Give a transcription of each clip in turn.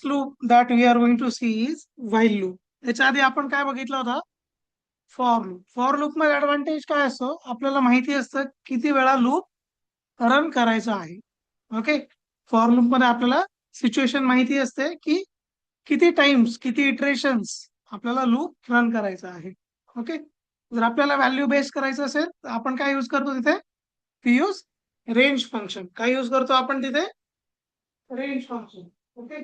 Next loop that we are going to see is while loop. याच्या आधी आपण काय बघितलं होतं? For loop. फॉर लूप मध्ये ऍडव्हान्टेज काय असतो? आपल्याला माहिती असतं किती वेळा लूप रन करायचं आहे. ओके. फॉर लूप मध्ये आपल्याला सिच्युएशन माहिती असते की किती टाइम्स, किती इटरेशन्स आपल्याला लूप रन करायचं आहे. ओके. जर आपल्याला व्हॅल्यू बेस करायचं असेल तर आपण काय यूज करतो तिथे? We use range function. काय यूज करतो आपण तिथे? Range function. ओके.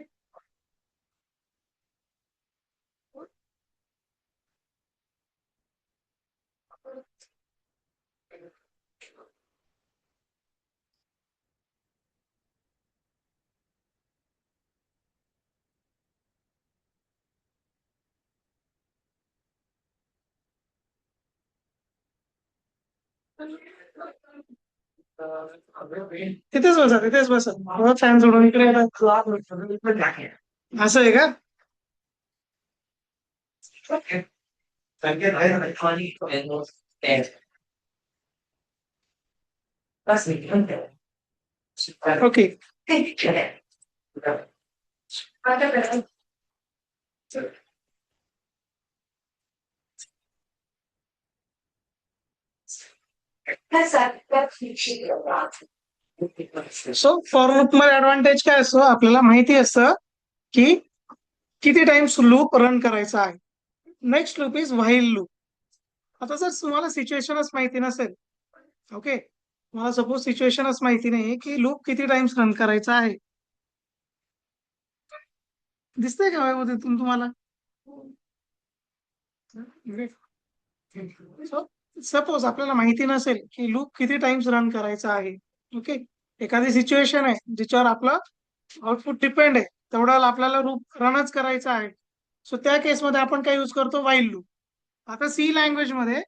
तिथेच बसा, तिथेच बसा. मला फॅन सोडून इकडे येतात. असं आहे का? ओके. सो फॉर लूप मध्ये ऍडव्हान्टेज काय असतो? आपल्याला माहिती असतं की किती टाइम्स लूप रन करायचा आहे. Next loop is while loop. आता जर तुम्हाला सिच्युएशनच माहिती नसेल, ओके, मला सपोज सिच्युएशनच माहिती नाही की लूप किती टाइम्स रन करायचा आहे. दिसतंय का तिथून तुम्हाला? सपोज आपल्याला माहिती नसेल की लूप किती टाइम्स रन करायचा आहे. ओके. एखादी सिच्युएशन आहे जिच्यावर आपलं आउटपुट डिपेंड आहे, तेवढा आपल्याला लूप रनच करायचा आहे. सो त्या केसमध्ये आपण काय यूज करतो? While loop. आता सी लँग्वेज मध्ये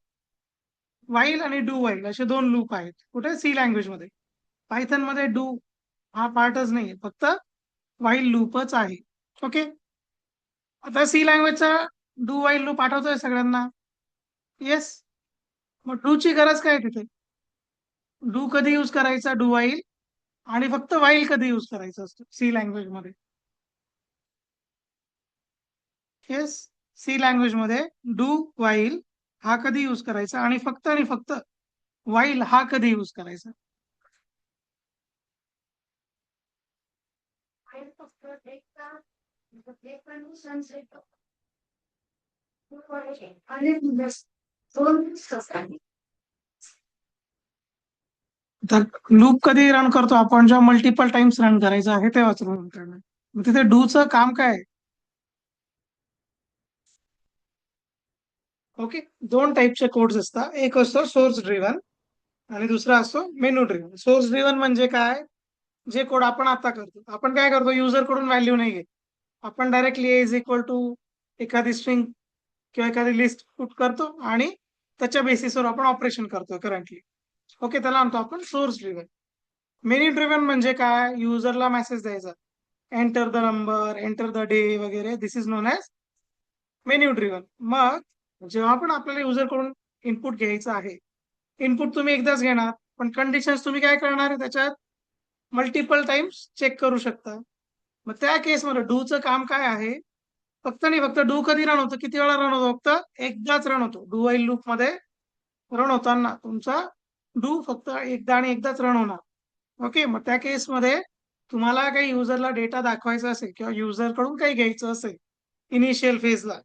व्हाईल आणि डू व्हाईल असे दोन लूप आहेत. कुठे? सी लँग्वेज मध्ये. पायथन मध्ये डू हा पार्टच नाही, फक्त व्हाईल लूपच आहे. ओके. आता सी लँग्वेजचा डू व्हाईल लूप आठवतोय सगळ्यांना? येस. मग डू ची गरज काय आहे तिथे? डू कधी यूज करायचा? Do while. आणि फक्त व्हाईल कधी यूज करायचं असतं सी लँग्वेज मध्ये? येस. सी लँग्वेज मध्ये डू व्हाईल हा कधी यूज करायचा आणि फक्त व्हाईल हा कधी यूज करायचा? तर लूप कधी रन करतो आपण? जेव्हा मल्टिपल टाइम्स रन करायचं आहे तेव्हाच रन करणार. मग तिथे डूचं काम काय आहे? ओके. दोन टाईपचे कोड्स असतात. एक असतो सोर्स ड्रिव्हन आणि दुसरा असतो मेनू ड्रिव्हन. सोर्स ड्रिव्हन म्हणजे काय? जे कोड आपण आता करतो, आपण काय करतो? युजर कडून व्हॅल्यू नाही घेत. आपण directly A is equal to एखादी स्ट्रिंग किंवा एखादी लिस्ट पुट करतो आणि त्याच्या बेसिसवर आपण ऑपरेशन करतो करंटली. ओके. त्याला म्हणतो आपण सोर्स ड्रिव्हन. मेनी ड्रिव्हन म्हणजे काय? युजरला मेसेज द्यायचा, enter the number, enter the day वगैरे. This is known as menu driven. मग जेव्हा पण आपल्याला युजर कडून इनपुट घ्यायचं आहे, इनपुट तुम्ही एकदाच घेणार, पण कंडिशन्स तुम्ही काय करणार आहे त्याच्यात? मल्टिपल टाइम्स चेक करू शकता. मग त्या केसमध्ये डूचं काम काय आहे? फक्त नाही, फक्त डू कधी रन होतो? किती वेळा रन होतो? फक्त एकदाच रन होतो. डू व्हाईल लूप मध्ये रन होताना तुमचा डू फक्त एकदा आणि एकदाच रन होणार. ओके. मग त्या केसमध्ये तुम्हाला काही युजरला डेटा दाखवायचा असेल किंवा युजर कडून काही घ्यायचं असेल इनिशियल फेजला,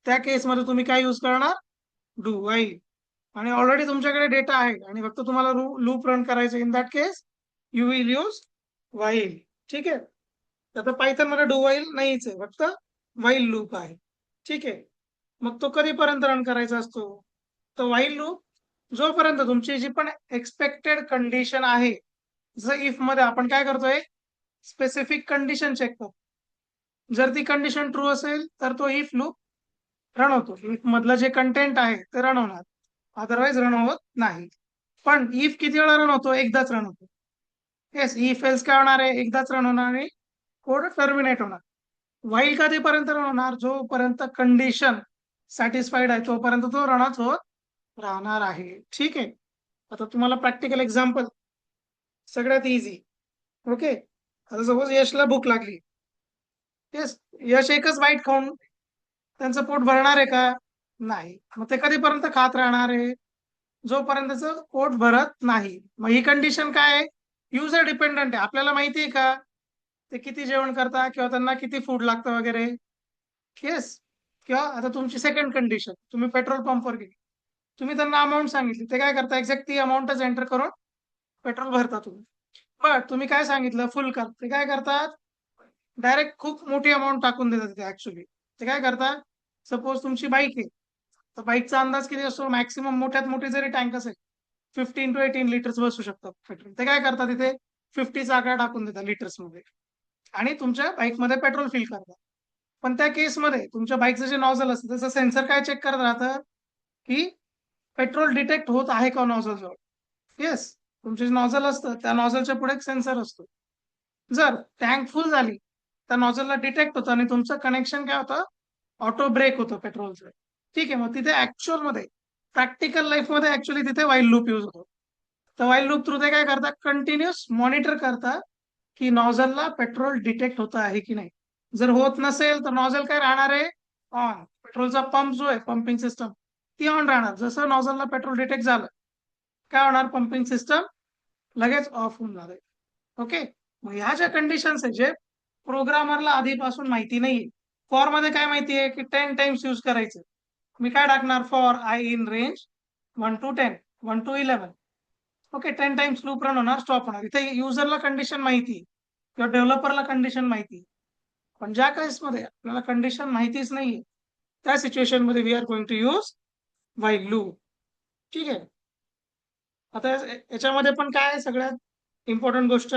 त्या केसमध्ये तुम्ही काय यूज करणार? Do while. आणि ऑलरेडी तुमच्याकडे डेटा आहे आणि फक्त तुम्हाला लूप रन करायचं. In that case you will use while. ठीक आहे. आता पायथन मध्ये डू व्हाईल नाहीच आहे, फक्त व्हाईल लूप आहे. ठीक आहे. मग तो कधीपर्यंत रन करायचा असतो? तर व्हाईल लूप जोपर्यंत तुमची जी पण एक्सपेक्टेड कंडिशन आहे, जसं इफ मध्ये आपण काय करतोय? स्पेसिफिक कंडिशन चेक करतो. जर ती कंडिशन ट्रू असेल तर तो इफ लूप रन होतो. इफ मधलं जे कंटेंट आहे ते रन होणार, अदरवाईज रन होत नाही. पण इफ किती वेळा रन होतो? एकदाच रन होतो. येस. इफ एल्स काय होणार आहे? एकदाच रन होणार आणि कोड टर्मिनेट होणार. व्हाईल कधीपर्यंत रन होणार? जोपर्यंत कंडिशन सॅटिस्फाईड आहे तोपर्यंत तो रनच होत राहणार आहे. ठीक आहे. आता तुम्हाला प्रॅक्टिकल एक्झाम्पल सगळ्यात इझी. ओके. आता सपोज यशला भूक लागली. येस. यश एकच बाईट खाऊन त्यांचं पोट भरणार आहे का? नाही. मग ते कधीपर्यंत खात राहणार आहे? जोपर्यंत त्याचं पोट भरत नाही. मग ही कंडिशन काय आहे? युजर डिपेंडंट आहे. आपल्याला माहिती आहे का ते किती जेवण करतात किंवा त्यांना किती फूड लागतं वगैरे? येस. किंवा आता तुमची सेकंड कंडिशन, तुम्ही पेट्रोल पंपवर गेले, तुम्ही त्यांना अमाऊंट सांगितली, ते काय करतात? एक्झॅक्ट ती अमाऊंटच एंटर करून पेट्रोल भरता तुम्ही. बट तुम्ही काय सांगितलं? फुल कर. ते काय करतात? डायरेक्ट खूप मोठी अमाऊंट टाकून देतात ते ऍक्च्युली. ते काय करतात? सपोज तुमची बाईक आहे, तर बाईकचा अंदाज किती असतो? मॅक्सिमम मोठ्यात मोठी जरी टँक असेल 15 to 18 लिटर्स बसू शकतात पेट्रोल. ते काय करतात तिथे? 50चा आकडा टाकून देतात लिटर्स मध्ये आणि तुमच्या बाईकमध्ये पेट्रोल फिल करतात. पण त्या केसमध्ये तुमच्या बाईकचं जे नॉझल असतं त्याचं सेन्सर काय चेक करत राहतं की पेट्रोल डिटेक्ट होत आहे का नॉझल जवळ. येस. तुमचे जे नॉझल असतं त्या नॉझलच्या पुढे एक सेन्सर असतो. जर टँक फुल झाली त्या नॉझलला डिटेक्ट होतं आणि तुमचं कनेक्शन काय होतं? ऑटो ब्रेक होतं पेट्रोलचं. ठीक आहे. मग तिथे ऍक्च्युअल मध्ये प्रॅक्टिकल लाईफ मध्ये ऍक्च्युअली तिथे वाईल लूप यूज होतो. तर वाईल लूप थ्रू ते काय करतात? कंटिन्युअस मॉनिटर करतात की नॉझलला पेट्रोल डिटेक्ट होतं आहे की नाही. जर होत नसेल तर नॉझल काय राहणार आहे? ऑन. पेट्रोलचा पंप जो आहे पंपिंग सिस्टम ती ऑन राहणार. जसं नॉझलला पेट्रोल डिटेक्ट झालं काय होणार? पंपिंग सिस्टम लगेच ऑफ होऊन जाते. ओके. मग ह्या ज्या कंडिशन्स आहे जे प्रोग्रामरला आधीपासून माहिती नाहीये. फॉर मध्ये काय माहिती आहे की 10 टाइम्स यूज करायचं. मी काय टाकणार? For I in range 1 to 10, 1 to 11. Okay. 10 times loop run होणार, स्टॉप होणार. इथे युजरला कंडिशन माहिती किंवा डेव्हलपरला कंडिशन माहिती. पण ज्या केसमध्ये आपल्याला कंडिशन माहितीच नाहीये त्या सिच्युएशन मध्ये we are going to use while loop. ठीक आहे. आता याच्यामध्ये पण काय आहे सगळ्यात इम्पॉर्टंट गोष्ट?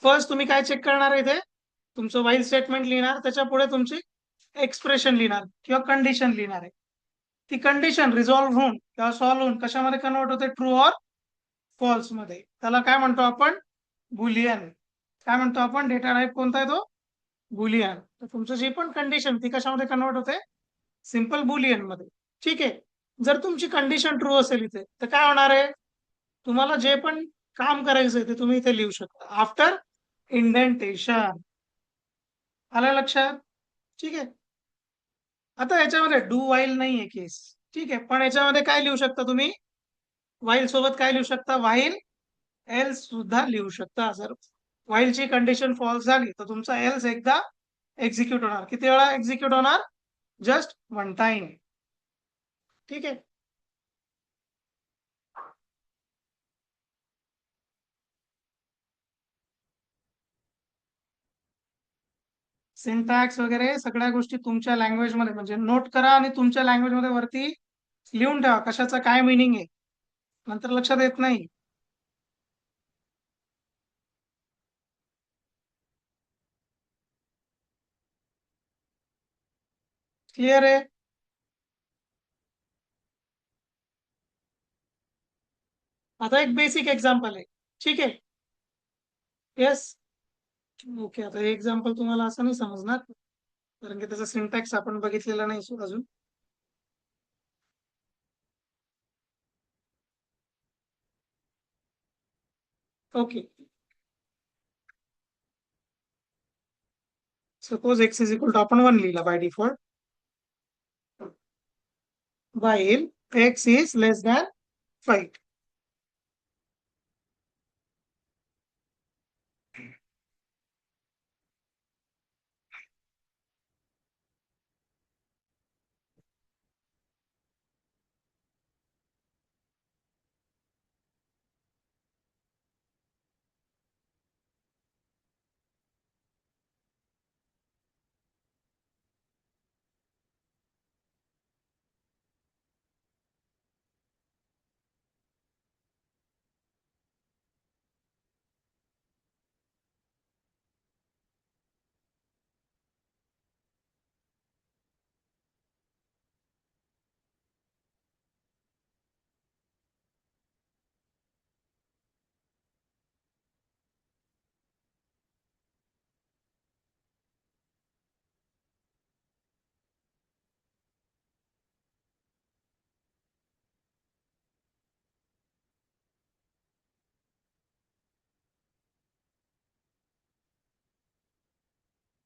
फर्स्ट तुम्ही काय चेक करणार आहे इथे? तुमचं व्हाईल स्टेटमेंट लिहिणार, त्याच्या पुढे तुमची एक्सप्रेशन लिहिणार किंवा कंडिशन लिहिणार आहे. ती कंडिशन रिझॉल्व्ह होऊन किंवा सॉल्व्ह होऊन कशामध्ये कन्वर्ट होते? ट्रू ऑर फॉल्स मध्ये. त्याला काय म्हणतो आपण? बुलियन. काय म्हणतो आपण? डेटा टाईप कोणता आहे तो? बुलियन. तर तुमचं जी पण कंडिशन ती कशामध्ये कन्वर्ट होते? सिंपल बुलियन मध्ये. ठीक आहे. जर तुमची कंडिशन ट्रू असेल इथे तर काय होणार आहे? तुम्हाला जे पण काम करायचंय ते तुम्ही इथे लिहू शकता आफ्टर इंडेंटेशन. आलं लक्षात? ठीक आहे. आता याच्यामध्ये डू वाईल नाहीये केस. ठीक आहे. पण याच्यामध्ये काय लिहू शकता तुम्ही? वाईल सोबत काय लिहू शकता? वाईल एल्स सुद्धा लिहू शकता. जर वाईलची कंडिशन फॉल्स झाली तर तुमचा एल्स एकदा एक्झिक्यूट होणार. किती वेळा एक्झिक्यूट होणार? Just 1 time. ठीक आहे. सिंटॅक्स वगैरे सगळ्या गोष्टी तुमच्या लँग्वेजमध्ये म्हणजे नोट करा आणि तुमच्या लँग्वेजमध्ये वरती लिहून ठेवा कशाचं काय मिनिंग आहे. नंतर लक्षात येत नाही. क्लिअर आहे? आता एक बेसिक एक्झाम्पल आहे. ठीक आहे. येस. ओके. आता हे एक्झाम्पल तुम्हाला असं नाही समजणार कारण की त्याचा सिंटॅक्स आपण बघितलेला नाही अजून. Okay. Suppose X is equal to आपण 1 लिहिला by default. while x is less than 5.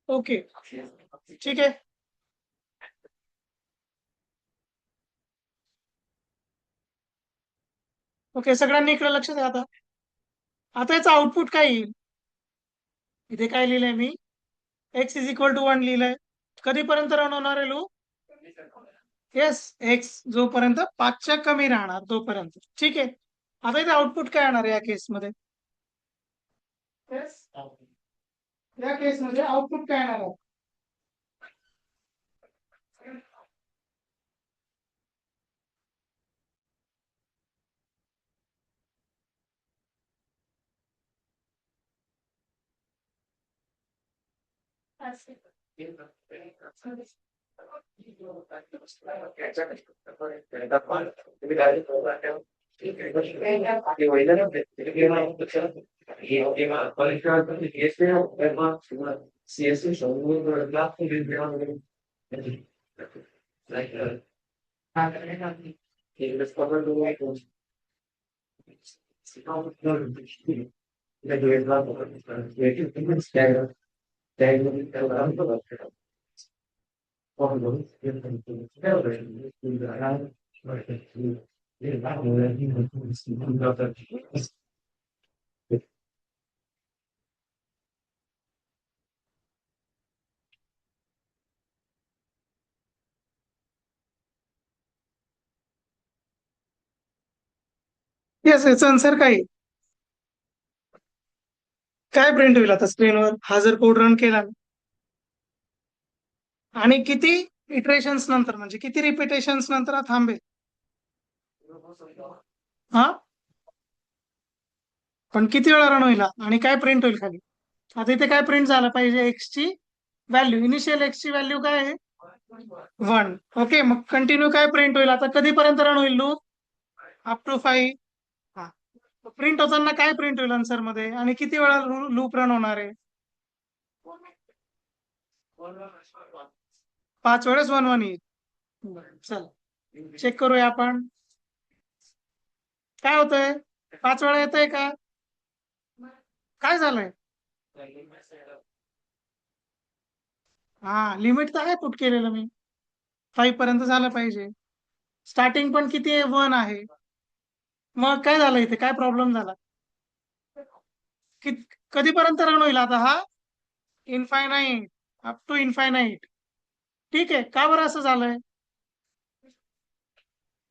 Okay, ठीक आहे. ओके, सगळ्यांनी इकडे लक्ष द्या आता. आता याचं आउटपुट काय येईल? इथे काय लिहिलंय मी? एक्स इज इक्वल टू 1 लिहिलंय. कधीपर्यंत रन होणार आहे लूप? येस, एक्स जोपर्यंत 5च्या कमी राहणार तोपर्यंत. ठीक आहे. आता इथे आउटपुट काय येणार या केसमध्ये? येस, या केसमध्ये आउटपुट काय येणार आहे? येस, याचं आन्सर काय आहे? काय प्रिंट होईल आता स्क्रीनवर हा जर कोड रन केला? आणि किती इटरेशन्स नंतर, म्हणजे किती रिपिटेशन्स नंतर हा थांबेल? हा, पण किती वेळा रन होईल आणि काय प्रिंट होईल खाली? आता इथे काय प्रिंट झालं पाहिजे? एक्स ची व्हॅल्यू, इनिशियल एक्स ची व्हॅल्यू काय आहे? 1. ओके, मग कंटिन्यू काय प्रिंट होईल आता? कधीपर्यंत रन होईल लूप? Up to 5. हा, प्रिंट होताना काय प्रिंट होईल आन्सर मध्ये आणि किती वेळा लूप रन होणार आहे? 5 वेळेस 1 1 येईल. चल चेक करूया आपण. काय होतंय? 5 वेळा येतंय का? काय झालंय? हा, लिमिट तर आहे पुट केलेलं मी. 5 पर्यंत झालं पाहिजे. स्टार्टिंग पण किती आहे? 1 आहे. मग काय झालं इथे? काय प्रॉब्लेम झाला? कि कधीपर्यंत रन होईल आता हा? Infinite, up to infinite. ठीक आहे, का बरं असं झालंय?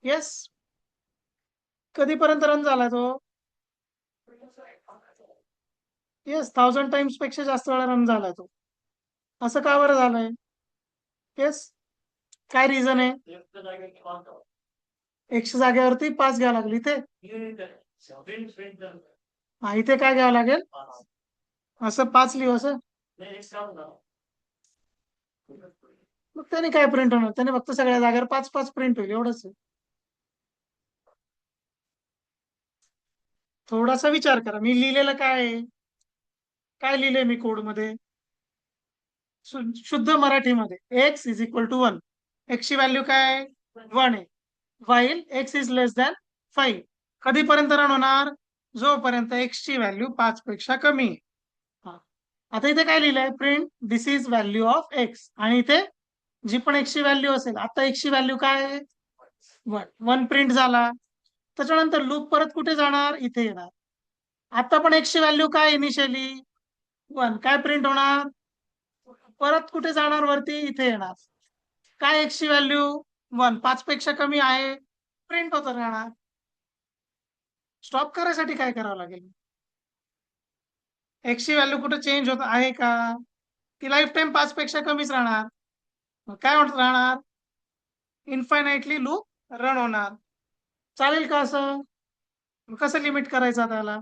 येस, कधीपर्यंत रन झालाय तो? येस, 1000 टाइम्स पेक्षा जास्त वेळा रन झालाय तो. असं का बरं झालंय? येस, काय रिझन आहे? एक्स जागेवरती 5 घ्यावं लागली इथे. हा, इथे काय घ्यावं लागेल? असं 5 लिहू असं. मग त्याने काय प्रिंट होणार? त्याने फक्त सगळ्या जागेवर 5 5 प्रिंट होईल, एवढंच आहे. थोडासा विचार करा. मी लिहिलेलं काय आहे? काय लिहिलंय मी कोड मध्ये? शुद्ध मराठीमध्ये X is equal to 1. X ची व्हॅल्यू काय? 1 आहे. While X is less than 5. कधीपर्यंत रन होणार? जोपर्यंत एक्स ची व्हॅल्यू 5 पेक्षा कमी आहे. हा. आता इथे काय लिहिलंय? Print this is value of x. आणि इथे जी पण एक्स ची व्हॅल्यू असेल, आता एक्स ची व्हॅल्यू काय आहे? 1. 1 प्रिंट झाला. त्याच्यानंतर लूप परत कुठे जाणार? इथे येणार. आता पण एक्स ची व्हॅल्यू काय? इनिशियली 1. काय प्रिंट होणार? परत कुठे जाणार? वरती इथे येणार. काय एक्स ची व्हॅल्यू? 1. 5 पेक्षा कमी आहे, प्रिंट होत राहणार. स्टॉप करायसाठी काय करावं लागेल? एक्स ची व्हॅल्यू कुठे चेंज होत आहे का? ती लाईफ टाइम 5 पेक्षा कमीच राहणार. मग काय होत राहणार? इन्फायनाइटली लूप रन होणार. चालेल का असं? मग कसं लिमिट करायचं त्याला?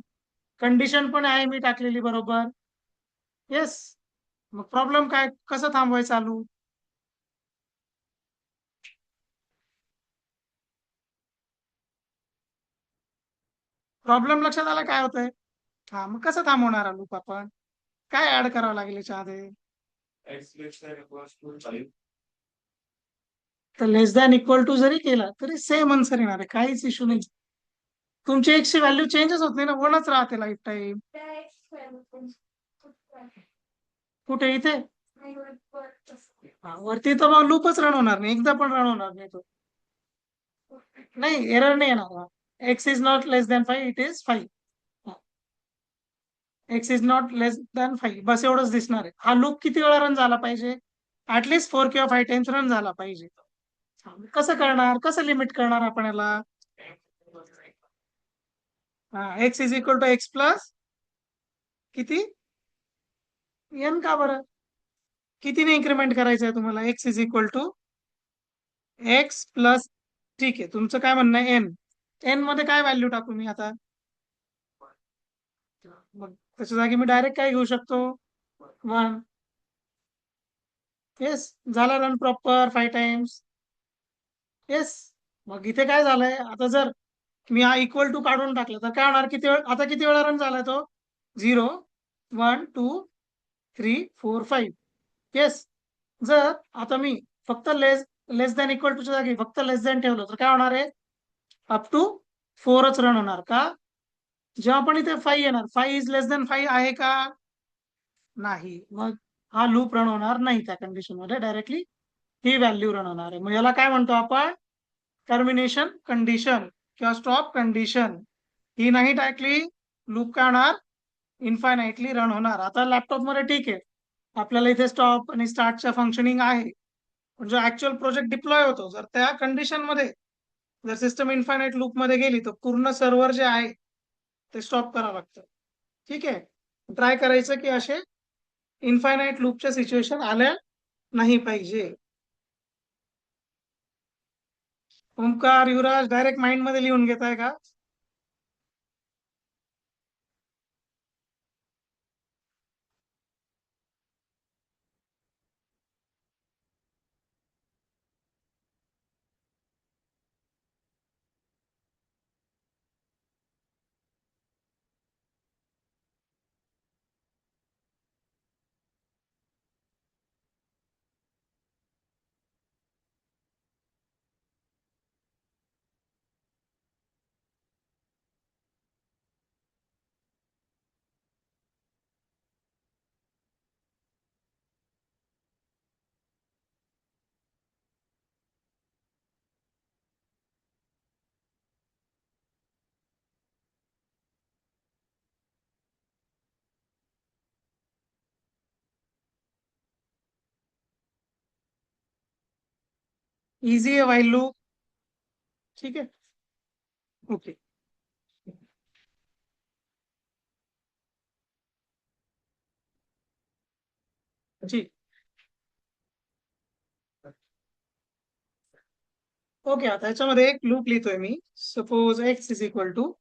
कंडिशन पण आहे मी टाकलेली बरोबर. येस, मग प्रॉब्लेम काय? कसं थांबवायचं चालू? प्रॉब्लेम लक्षात आला काय होतंय? हा, मग कसं थांबवणार लूप आपण? काय ऍड करावं लागेल याच्यामध्ये? तर लेस दॅन इक्वल टू जरी केला तरी सेम आन्सर येणार आहे, काहीच इश्यू नाही. तुमची एक्स ची व्हॅल्यू चेंजच होत नाही ना, 1च राहते लाईफ टाईम. कुठे? इथे वरती तर मग लूपच रन होणार नाही, एकदा पण रन होणार नाही तो. नाही, एरर नाही येणार. X is not less than 5, it is 5. X is not less than 5, बस एवढंच दिसणार आहे. हा लूप किती वेळा रन झाला पाहिजे? ऍटलीस्ट 4 किंवा 5 टाइम्स रन झाला पाहिजे. कसं करणार, कसं लिमिट करणार आपण याला? हा, X is equal to X plus किती, एन. का बरं? कितीने इन्क्रीमेंट करायचं आहे तुम्हाला? X is equal to X plus, ठीक आहे, तुमचं काय म्हणणं आहे? एन. एन मध्ये काय व्हॅल्यू टाकू मी आता? मग त्याच्या जागी मी डायरेक्ट काय घेऊ शकतो? 1. येस, झाला रन प्रॉपर 5 टाइम्स. येस. मग इथे काय झालंय आता, जर मी हा इक्वल टू काढून टाकलं तर काय होणार? किती वेळ, आता किती वेळा रन झालाय तो? 0, 1, 2, 3, 4, 5. येस. जर आता मी फक्त लेस लेस दॅन इक्वल टूच्या जागी फक्त लेस दॅन ठेवलं तर काय होणार आहे? अप टू 4च रन होणार का? जेव्हा पण इथे 5 येणार, 5 इज लेस दॅन 5 आहे का? नाही. मग हा लूप रन होणार नाही त्या कंडिशन मध्ये, डायरेक्टली ही व्हॅल्यू रन होणार आहे. मग याला काय म्हणतो आपण? टर्मिनेशन कंडिशन किंवा स्टॉप कंडिशन. ही नाही टाकली, लूप काय होणार? इन्फायनाइटली रन होणार. आता लॅपटॉप मध्ये ठीक आहे, आपल्याला इथे स्टॉप आणि स्टार्टच्या फंक्शनिंग आहे, पण जो ऍक्च्युअल प्रोजेक्ट डिप्लॉय होतो, जर त्या कंडिशन मध्ये जर सिस्टम इन्फायनाइट लूप मध्ये गेली तर पूर्ण सर्व्हर जे आहे ते स्टॉप करावं लागतं. ठीक आहे, ट्राय करायचं की असे इन्फायनाइट लूपच्या सिच्युएशन आल्या नाही पाहिजे. ओमकार, युवराज डायरेक्ट माइंड मध्ये लिहून घेताय का? इझी आहे व्हाईल लूप. ठीक आहे, ओके. जी, ओके. आता याच्यामध्ये एक लूप लिहितोय मी. Suppose X is equal to,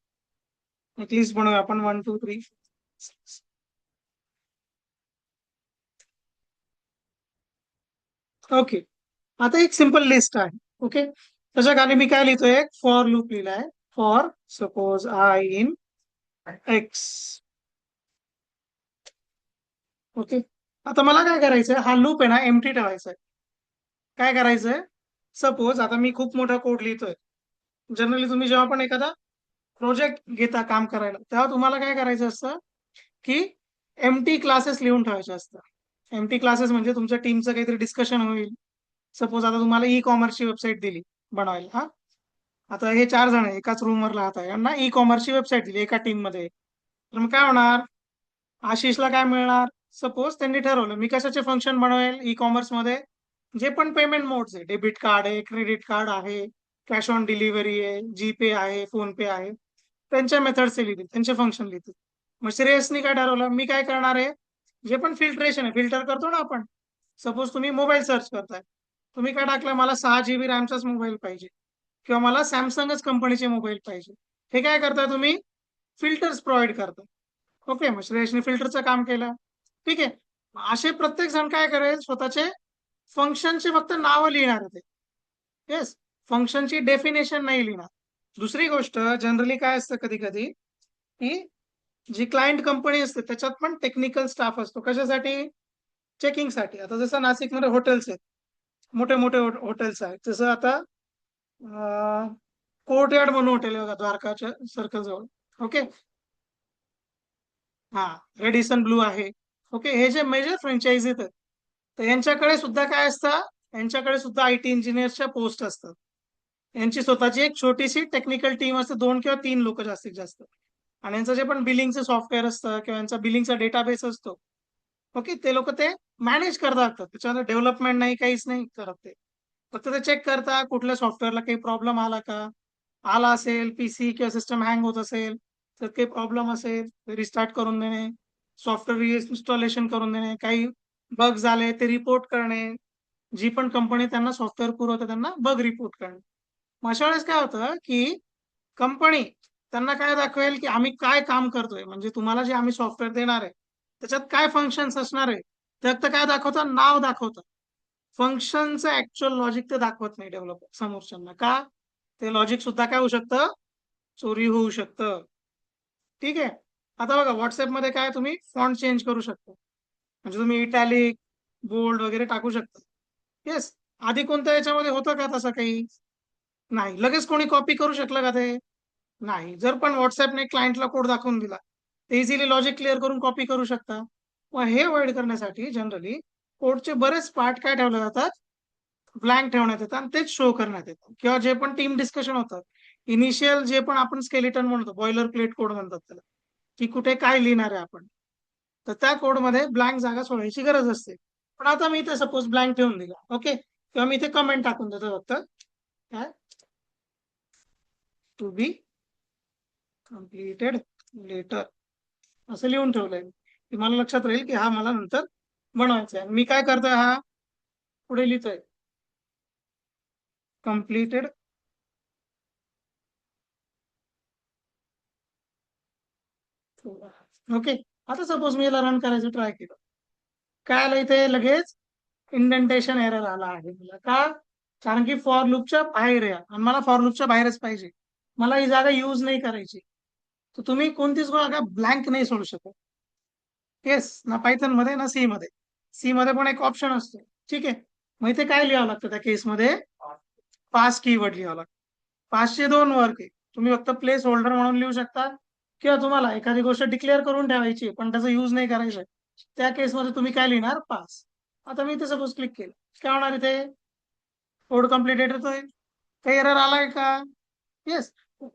एक लिस्ट बनवूया आपण, 1, 2, 3. ओके, आता एक सिंपल लिस्ट आहे. ओके, त्याच्या खाली मी काय लिहितोय? एक फॉर लूप लिहिलाय. For suppose I in X. Okay, आता मला काय करायचंय? हा लूप आहे ना एम्प्टी ठेवायचा आहे. काय करायचंय? सपोज आता मी खूप मोठा कोड लिहितोय. जनरली तुम्ही जेव्हा पण एखादा प्रोजेक्ट घेता काम करायला, तेव्हा तुम्हाला काय करायचं असतं की एमटी क्लासेस लिहून ठेवायचे असतात. एमटी क्लासेस म्हणजे तुमच्या टीमचं काहीतरी डिस्कशन होईल. सपोज आता तुम्हाला ई कॉमर्सची वेबसाईट दिली बनवायला. हा, आता हे 4 जण आहे, एकाच रूमवर राहत आहे, यांना ई कॉमर्सची वेबसाईट दिली एका टीम मध्ये. तर मग काय होणार? आशिषला काय मिळणार? सपोज त्यांनी ठरवलं मी कशाचे फंक्शन बनवेल ई कॉमर्स मध्ये, जे पण पेमेंट मोड्स आहे, डेबिट कार्ड आहे, क्रेडिट कार्ड आहे, कॅश ऑन डिलिव्हरी आहे, जीपे आहे, फोन पे आहे, त्यांच्या मेथड्स लिहितील, त्यांचे फंक्शन लिहितील. मग श्रेयसनी काय ठरवलं? मी काय करणार आहे? जे पण फिल्ट्रेशन आहे, फिल्टर करतो ना आपण. सपोज तुम्ही मोबाईल सर्च करताय, तुम्ही काय टाकलं? मला 6 GB रॅमचाच मोबाईल पाहिजे, किंवा मला सॅमसंगच कंपनीचे मोबाईल पाहिजे. हे काय करताय तुम्ही? फिल्टर्स प्रोव्हाइड करता. ओके, मग श्रेयसने फिल्टरचं काम केलं. ठीक आहे, असे प्रत्येक जण काय करेल? स्वतःचे फंक्शनचे फक्त नावं लिहिणार आहे ते. येस, फंक्शनची डेफिनेशन नाही लिहिणार. दुसरी गोष्ट, जनरली काय असतं कधी कधी की जी क्लायंट कंपनी असते त्याच्यात पण टेक्निकल स्टाफ असतो. कशासाठी? चेकिंगसाठी. आता जसं नाशिकमध्ये हॉटेल्स आहेत, मोठे मोठे हॉटेल्स आहेत, जसं आता कोर्टयार्ड म्हणून हॉटेल आहे बघा, द्वारकाच्या सर्कल जवळ. ओके, हा, रेडिसन ब्लू आहे. ओके, हे जे मेजर फ्रँचायझी आहेत, तर यांच्याकडे सुद्धा काय असतं, यांच्याकडे सुद्धा आयटी इंजिनियरच्या पोस्ट असतात. यांची स्वतःची एक छोटीशी टेक्निकल टीम असते, 2 किंवा 3 लोक जास्तीत जास्त. आणि यांचं जे पण बिलिंगचं सॉफ्टवेअर असतं किंवा यांचा बिलिंगचा डेटाबेस असतो, ओके, ते लोक ते मॅनेज करतात. त्याच्यामध्ये डेव्हलपमेंट नाही, काहीच नाही करत ते. फक्त ते चेक करता कुठल्या सॉफ्टवेअरला काही प्रॉब्लेम आला का, आला असेल, पीसी किंवा सिस्टम हँग होत असेल, तर काही प्रॉब्लेम असेल रिस्टार्ट करून देणे, सॉफ्टवेअर इन्स्टॉलेशन करून देणे, काही बग झाले ते रिपोर्ट करणे. जी पण कंपनी त्यांना सॉफ्टवेअर पुरवते त्यांना बग रिपोर्ट करणे. मग अशा वेळेस काय होतं की कंपनी त्यांना काय दाखवेल की आम्ही काय काम करतोय, म्हणजे तुम्हाला जे आम्ही सॉफ्टवेअर देणार आहे त्याच्यात काय फंक्शन्स असणार आहे. ते फक्त काय दाखवतात, नाव दाखवतात. फंक्शनचं ऍक्च्युअल लॉजिक ते दाखवत नाही डेव्हलपर समोरच्यांना. का? ते लॉजिक सुद्धा काय होऊ शकतं, चोरी होऊ शकतं. ठीक आहे. आता बघा व्हॉट्सअपमध्ये काय तुम्ही फॉन्ट चेंज करू शकता, म्हणजे तुम्ही इटॅलिक, बोल्ड वगैरे टाकू शकता. येस. आधी कोणत्या याच्यामध्ये होतं का तसं काही? नाही. लगेच कोणी कॉपी करू शकलं का ते? नाही. जर पण व्हॉट्सअपने क्लायंटला कोड दाखवून दिला, ते इझिली लॉजिक क्लिअर करून कॉपी करू शकता. मग हे अव्हॉइड करण्यासाठी जनरली कोडचे बरेच पार्ट काय ठेवले जातात, ब्लँक ठेवण्यात येतात आणि तेच शो करण्यात येतात. किंवा जे पण टीम डिस्कशन होतं, इनिशियल जे पण आपण स्केलेटन म्हणतो, बॉयलर प्लेट कोड म्हणतात त्याला, की कुठे काय लिहिणार आहे आपण, तर त्या कोडमध्ये ब्लँक जागा सोडायची गरज असते. पण आता मी इथे सपोज ब्लँक ठेवून दिला, ओके, किंवा मी इथे कमेंट टाकून देतो फक्त, काय, टू बी कम्प्लिटेड लेटर असं लिहून ठेवलंय, की मला लक्षात राहील की हा मला नंतर बनवायचा आहे. मी काय करतोय, हा पुढे लिहितोय कम्प्लिटेड. ओके. आता सपोज मी याला रन करायचं ट्राय केलं, काय आलं इथे लगेच, इंडेंटेशन एरर आला आहे. मला का? कारण की फॉर लूपच्या बाहेर आहे आणि मला फॉर लूपच्या बाहेरच पाहिजे, मला ही जागा युज नाही करायची. तर तुम्ही कोणतीच जागा ब्लँक नाही सोडू शकत. येस, ना पायथन मध्ये ना सी मध्ये. सी मध्ये पण एक ऑप्शन असतो. ठीक आहे. मग इथे काय लिहावं लागतं त्या केसमध्ये, पास कीवर्ड लिहावं लागतं. पाचशे 2 वर्क आहे. तुम्ही फक्त प्लेस होल्डर म्हणून लिहू शकता, किंवा तुम्हाला एखादी गोष्ट डिक्लेअर करून ठेवायची पण त्याचा युज नाही करायचा, त्या केसमध्ये तुम्ही काय लिहिणार, पास. आता मी इथे सपोज क्लिक केलं, काय होणार इथे, कोड कम्प्लिटेड येतोय. काही एरर आलाय का? येस.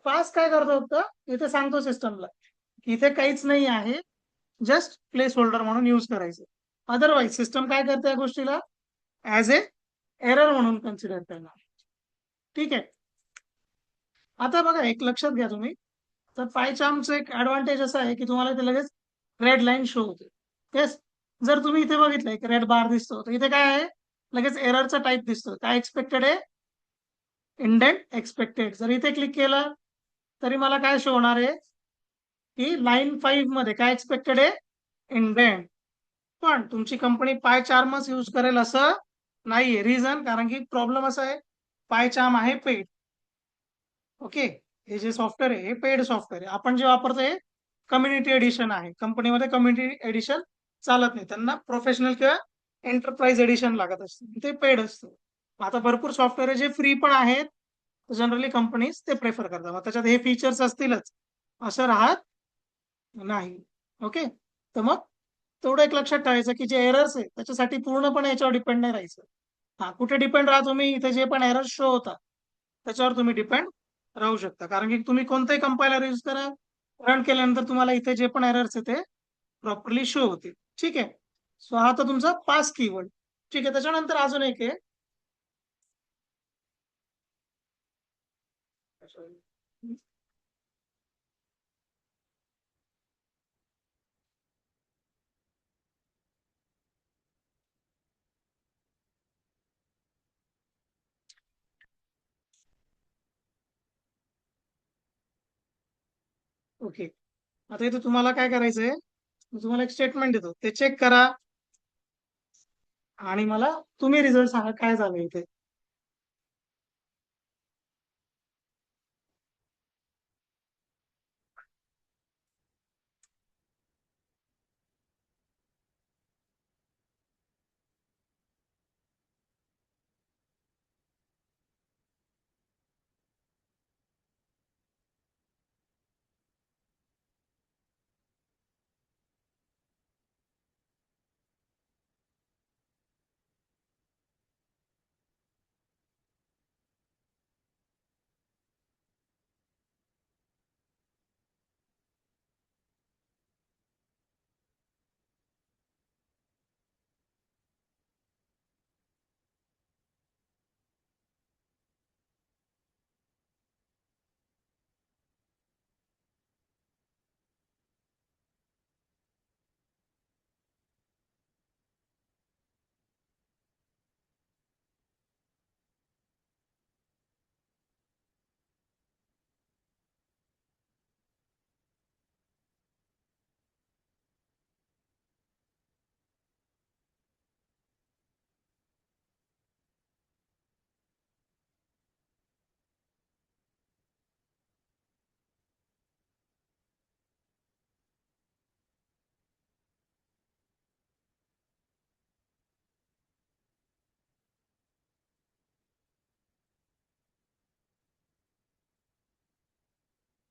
पास काय करतो फक्त इथे सांगतो सिस्टमला की इथे काहीच नाही आहे, जस्ट प्लेस होल्डर म्हणून यूज करायचं. अदरवाईज सिस्टम काय करते या गोष्टीला, ऍज ए एरर म्हणून कन्सिडर करणार. ठीक आहे. आता बघा एक लक्षात घ्या तुम्ही, तर पायचार्मचं एक ऍडव्हान्टेज असं आहे की तुम्हाला इथे लगेच रेड लाईन शो होते. येस. जर तुम्ही इथे बघितलंय की रेड बार दिसतो, तर इथे काय आहे, लगेच एररचा टाईप दिसतो. काय एक्सपेक्टेड आहे, इंडेंट एक्सपेक्टेड. जर इथे क्लिक केलं तरी मला काय शो होणार आहे, की लाईन 5 मध्ये काय एक्सपेक्टेड आहे, इंडेंट. पण तुमची कंपनी पाय चार्मच यूज करेल असं नाहीये. रिझन, कारण की प्रॉब्लेम असा आहे, पाय चार्म आहे पेड. ओके. हे जे सॉफ्टवेअर आहे हे पेड सॉफ्टवेअर आहे. आपण जे वापरतोय कम्युनिटी एडिशन आहे. कंपनीमध्ये कम्युनिटी एडिशन चालत नाही, त्यांना प्रोफेशनल किंवा एंटरप्राइज एडिशन लागत असतं, ते पेड असतं. आता भरपूर सॉफ्टवेअर आहे जे फ्री पण आहेत, जनरली कंपनीज ते प्रेफर करतात. मग त्याच्यात हे फीचर्स असतीलच असं राहत नाही. ओके. तर मग तेवढं एक लक्षात ठेवायचं की जे एरर्स आहे त्याच्यासाठी पूर्णपणे याच्यावर डिपेंड नाही राहायचं. हा, कुठे डिपेंड राहा तुम्ही, इथे जे पण एरर शो होतात त्याच्यावर तुम्ही डिपेंड राहू शकता. कारण की तुम्ही कोणतंही कंपायलर यूज करा, रन केल्यानंतर तुम्हाला इथे जे पण एरर्स आहे ते प्रॉपरली शो होतील. ठीक आहे. सो हा तर तुमचा पास कीवर्ड. ठीक आहे. त्याच्यानंतर अजून एक आहे, ओके. आता इथे तुम्हाला काय करायचंय, मी तुम्हाला एक स्टेटमेंट देतो, ते चेक करा आणि मला तुम्ही रिझल्ट सांगा काय झालं इथे.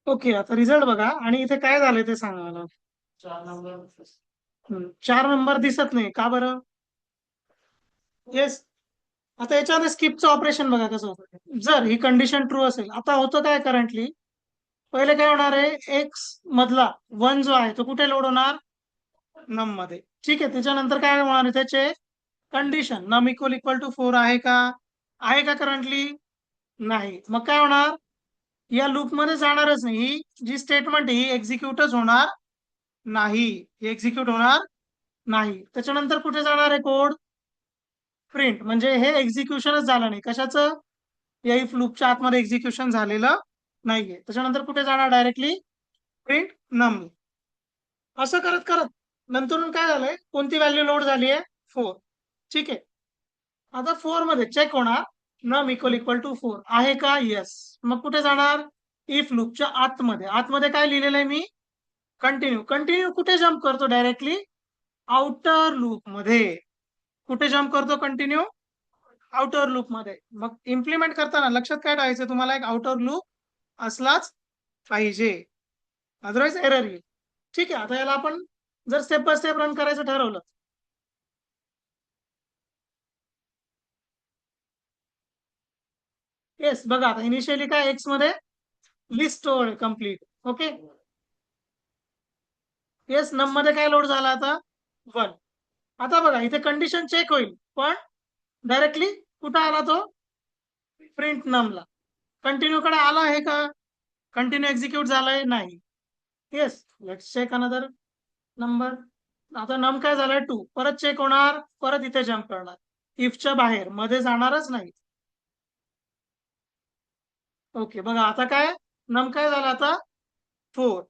ओके, आता रिझल्ट बघा आणि इथे काय झालंय ते सांगा मला. 4 नंबर दिसत नाही का बरं? येस. आता याच्यामध्ये स्किपचं ऑपरेशन बघा कसं होतं. जर ही कंडिशन ट्रू असेल, आता होतं काय करंटली, पहिले काय होणार आहे, एक्स मधला 1 जो आहे तो कुठे लोड होणार, नम मध्ये. ठीक आहे, त्याच्यानंतर काय होणार आहे, त्याचे कंडिशन नम इक्वल इक्वल टू 4 आहे का करंटली? नाही. मग काय होणार, या लूप मध्ये जाणारच नाही. ही जी स्टेटमेंट ही एक्झिक्यूटच होणार नाही. ही एक्झिक्यूट होणार नाही. त्याच्यानंतर कुठे जाणार आहे कोड, प्रिंट. म्हणजे हे एक्झिक्युशनच झालं नाही कशाचं, या इफ लूपच्या आतमध्ये एक्झिक्युशन झालेलं नाहीये. त्याच्यानंतर कुठे जाणार, डायरेक्टली प्रिंट नम. असं करत करत नंतरून काय झालंय, कोणती व्हॅल्यू लोड झाली आहे, 4. ठीक आहे. आता 4 मध्ये चेक होणार, नम इक्वल इक्वल टू 4 आहे का, येस. मग कुठे जाणार, इफ लूपच्या आतमध्ये. आतमध्ये काय लिहिलेलं आहे मी, कंटिन्यू. कंटिन्यू कुठे जम्प करतो, डायरेक्टली आउटर लूप मध्ये. कुठे जम्प करतो कंटिन्यू, आउटर लूप मध्ये. मग इम्प्लिमेंट करताना लक्षात काय ठेवायचं, तुम्हाला एक आउटर लूप असलाच पाहिजे, अदरवाईज एरर येईल. ठीक आहे. आता याला आपण जर स्टेप बाय स्टेप रन करायचं ठरवलं, येस. बघा आता इनिशियली काय, एक्स मध्ये लिस्ट कम्प्लीट. ओके. येस, नम मध्ये काय लोड झाला आता, 1. आता बघा इथे कंडिशन चेक होईल, पण डायरेक्टली कुठं आला तो, प्रिंट नमला. कंटिन्यू कडे आला आहे का, कंटिन्यू एक्झिक्यूट झालाय, नाही. Yes, let's check another number. आता नम काय झालाय, 2. परत चेक होणार, परत इथे जम्प करणार, इफच्या बाहेर, मध्ये जाणारच नाही. ओके, बघा आता काय, नम काय झाला आता, 4.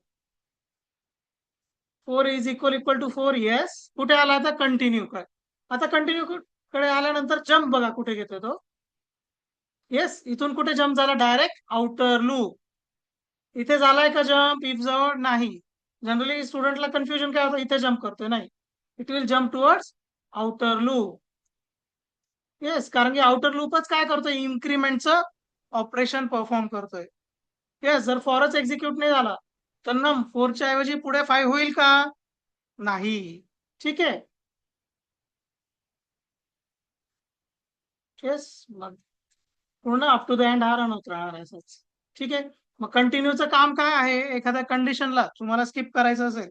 4 is equal equal to 4, yes. कुठे आला आता, कंटिन्यू काय. आता कंटिन्यू कडे आल्यानंतर जम्प बघा कुठे घेतो तो, येस. इथून कुठे जम्प झाला, डायरेक्ट आउटर लूप. इथे झालाय का जम्प, इफ जवळ, नाही. जनरली स्टुडंटला कन्फ्युजन काय होतं, इथे जम्प करतोय, नाही. It will jump towards outer loop. Yes, कारण की आउटर लूपच काय करतोय, इन्क्रीमेंटचं ऑपरेशन परफॉर्म करतोय. येस, जर फॉरच एक्झिक्यूट नाही झाला तर नम 4च्या ऐवजी पुढे 5 होईल का, नाही. ठीक आहे. येस, मग पूर्ण अप टू द एंड हा रन होत राहणार आहे असंच. ठीक आहे. मग कंटिन्यूचं काम काय आहे, एखाद्या कंडिशनला तुम्हाला स्किप करायचं असेल,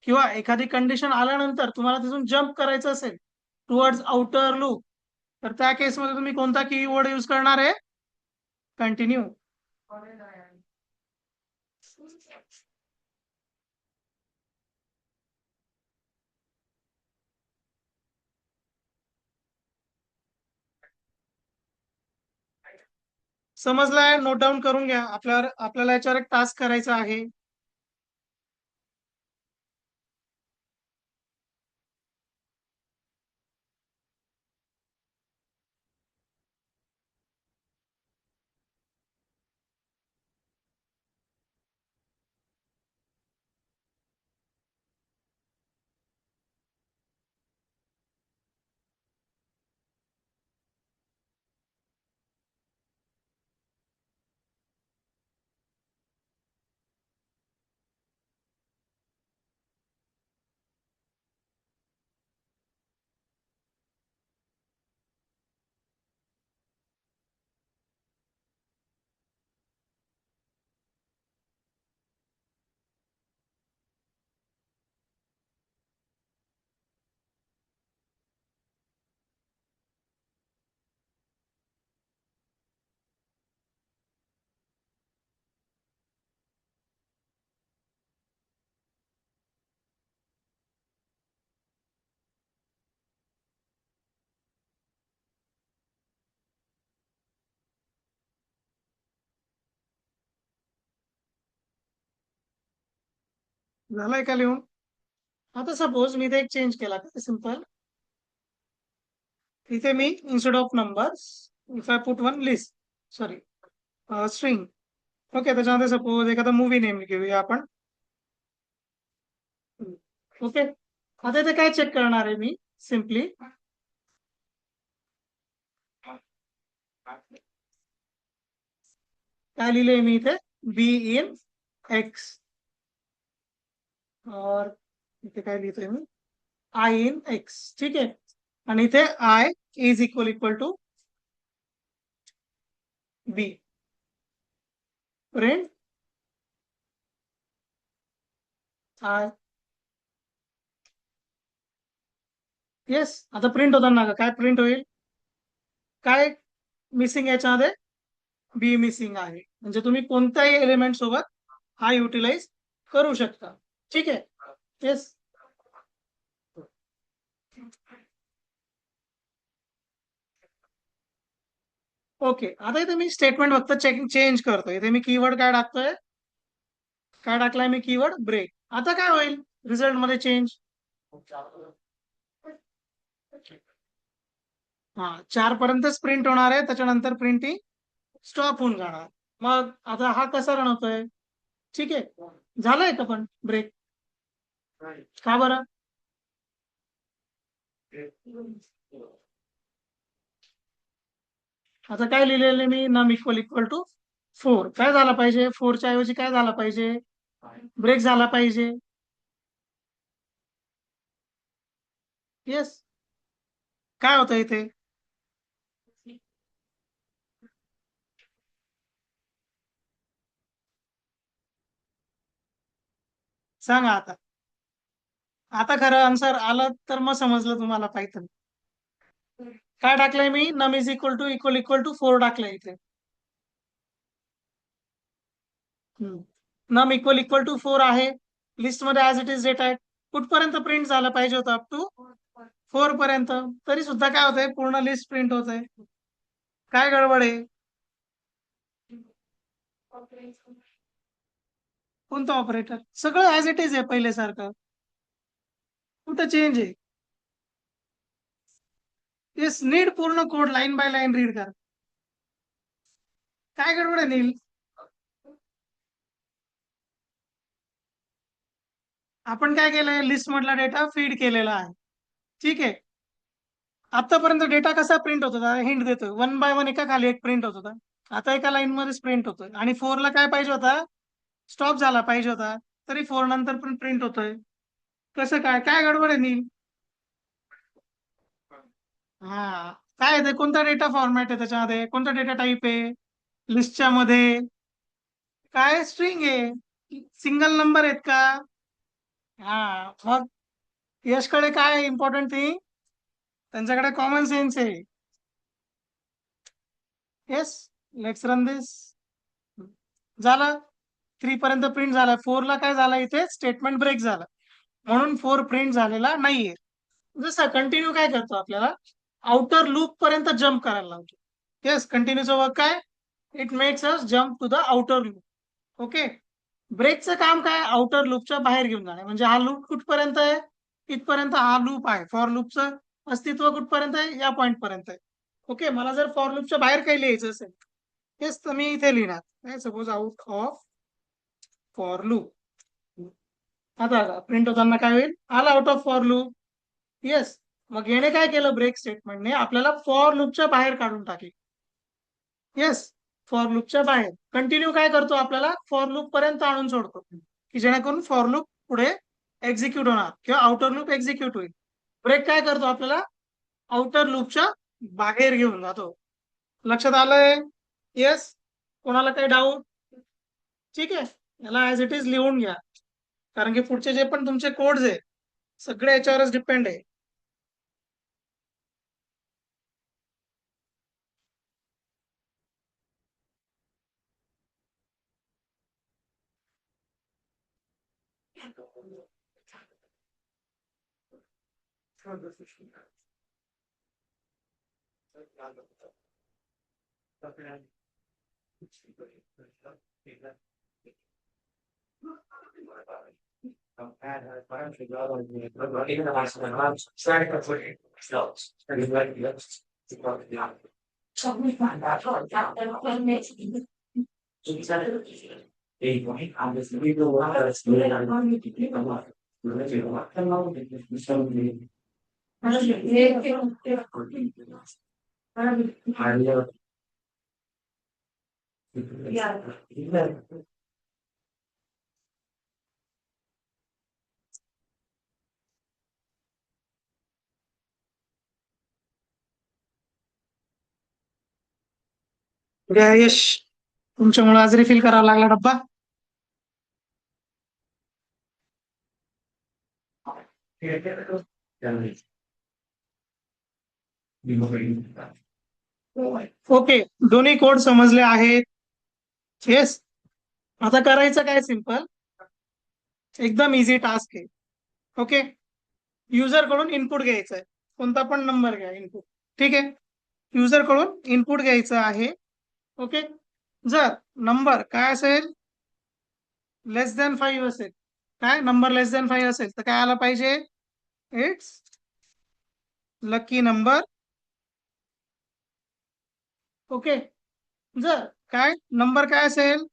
किंवा एखादी कंडिशन आल्यानंतर तुम्हाला तिथून जम्प करायचं असेल टुवर्ड्स आउटर लूप, तर त्या केसमध्ये तुम्ही कोणता कीवर्ड यूज करणार आहे, कंटिन्यू. समजलाय, नोट डाऊन करून घ्या. आपल्याला याच्यावर एक टास्क करायचा आहे. झालंय का लिहून? आता सपोज मी इथे एक चेंज केला, सिंपल. इथे मी instead of numbers, if I put one list, sorry, string. Okay, त्याच्यामध्ये सपोज एखादा मूवी नेम घेऊया आपण. ओके. आता इथे काय चेक करणार आहे मी, सिम्पली काय लिहिलंय मी इथे, बी इन एक्स और इथे काय लिहितोय मी आय इन एक्स. ठीक आहे. आणि इथे I is equal to B. Print I. Yes. आता प्रिंट होताना काय प्रिंट होईल? काय मिसिंग याच्यामध्ये? बी मिसिंग आहे. म्हणजे तुम्ही कोणत्याही एलिमेंट सोबत हा युटिलाइज करू शकता. ठीक आहे. येस. ओके. आता इथे मी स्टेटमेंट फक्त चेंज करतोय. इथे मी कीवर्ड काय टाकतोय? काय टाकलाय मी? Keyword break. आता काय होईल रिझल्ट मध्ये चेंज? हा 4 पर्यंतच प्रिंट होणार आहे. त्याच्यानंतर प्रिंटिंग स्टॉप होऊन जाणार. मग आता हा कसा रन होतोय? ठीक आहे. झालंय का पण ब्रेक? का बरं? आता काय लिहिलेलं मी? नम इक्वल टू 4. काय झाला पाहिजे? 4च्या ऐवजी काय झाला पाहिजे? ब्रेक झाला पाहिजे. येस. काय होतं इथे? सांगा आता. आता खरं आन्सर आलं तर मग समजलं तुम्हाला पाहिजे. काय टाकलंय मी? नम इज इक्वल टू 4 टाकलंय इथे. नम इक्वल टू 4 आहे. लिस्ट मध्ये ऍज इट इज डेटा आहे. कुठपर्यंत प्रिंट झालं पाहिजे होतं? अप टू 4 पर्यंत. तरी सुद्धा काय होतंय? पूर्ण लिस्ट प्रिंट होत आहे. काय गडबड आहे? कोणतं ऑपरेटर? सगळं ऍज इट इज आहे पहिले सारखं. कुठं चेंज आहे? येस. नीट पूर्ण code line by line read कर. काय गडबड आहे नील? आपण काय केलंय? लिस्ट मधला डेटा फीड केलेला आहे. ठीक आहे. आतापर्यंत डेटा कसा प्रिंट होत होता? हिंट देतोय. 1 बाय 1 एका खाली एक प्रिंट होत होता. आता एका लाईन मध्येच प्रिंट होतोय. आणि 4 ला काय पाहिजे होता? स्टॉप झाला पाहिजे होता. तरी 4 नंतर पण प्रिंट होतोय. कसं काय? काय गडबड आहे नील? हा. काय आहे ते? कोणता डेटा फॉर्मॅट आहे त्याच्यामध्ये? कोणता डेटा टाईप आहे लिस्टच्या मध्ये? काय स्ट्रिंग आहे? सिंगल नंबर आहेत का? हा. मग यशकडे काय इम्पॉर्टंट थिंग? त्यांच्याकडे कॉमन सेन्स आहे. येस. लेट्स रन दिस. झालं. 3 पर्यंत प्रिंट झाला. 4 ला काय झालं? इथे स्टेटमेंट ब्रेक झाला. म्हणून 4 प्रिंट झालेला नाहीये. जसं कंटिन्यू काय करतो? आपल्याला आउटर लूप पर्यंत जम्प करायला लावतो. येस. कंटिन्यूचं वर्क काय? It makes us jump to the outer loop. Okay. ब्रेकचं काम काय? आउटर लूपच्या बाहेर घेऊन जाणे. म्हणजे हा लूप कुठपर्यंत आहे? इथपर्यंत हा लूप आहे. फॉर लूपचं अस्तित्व कुठपर्यंत आहे? या पॉइंट पर्यंत आहे. ओके. मला जर फॉर लूपच्या बाहेर काही लिहायचं असेल, तेच तर मी इथे लिहिणार. Suppose out of for loop. आता प्रिंट होताना काय होईल? आला out of for loop. Yes. मग याने काय केलं? ब्रेक स्टेटमेंटने आपल्याला फॉर लूपच्या बाहेर काढून टाकले. येस. फॉर लूपच्या बाहेर. कंटिन्यू काय करतो? आपल्याला फॉर लूप पर्यंत आणून सोडतो, की जेणेकरून फॉर लूप पुढे एक्झिक्यूट होणार किंवा आउटर लूप एक्झिक्यूट होईल. ब्रेक काय करतो? आपल्याला आउटर लूपच्या बाहेर घेऊन जातो. लक्षात आलंय? येस. कोणाला काही डाऊट? ठीक आहे. याला ऍज इट इज लिहून घ्या, कारण की पुढचे जे पण तुमचे कोड्स आहे सगळे याच्यावरच डिपेंड आहे. उद्या यश, तुमच्यामुळे आज रिफिल करावा लागला डब्बा. ओके, दोन्ही कोड समजले आहेत. येस. आता करायचं काय, सिम्पल, एकदम इझी टास्क आहे. ओके, युजर कडून इनपुट घ्यायचं आहे, कोणता पण नंबर घ्या इनपुट. ठीक आहे, युजर कडून इनपुट घ्यायचं आहे. ओके, जर नंबर काय असेल, लेस दॅन 5 असेल, काय नंबर लेस दॅन 5 असेल तर काय आला पाहिजे, इट्स लकी नंबर. ओके, जर काय नंबर काय असेल,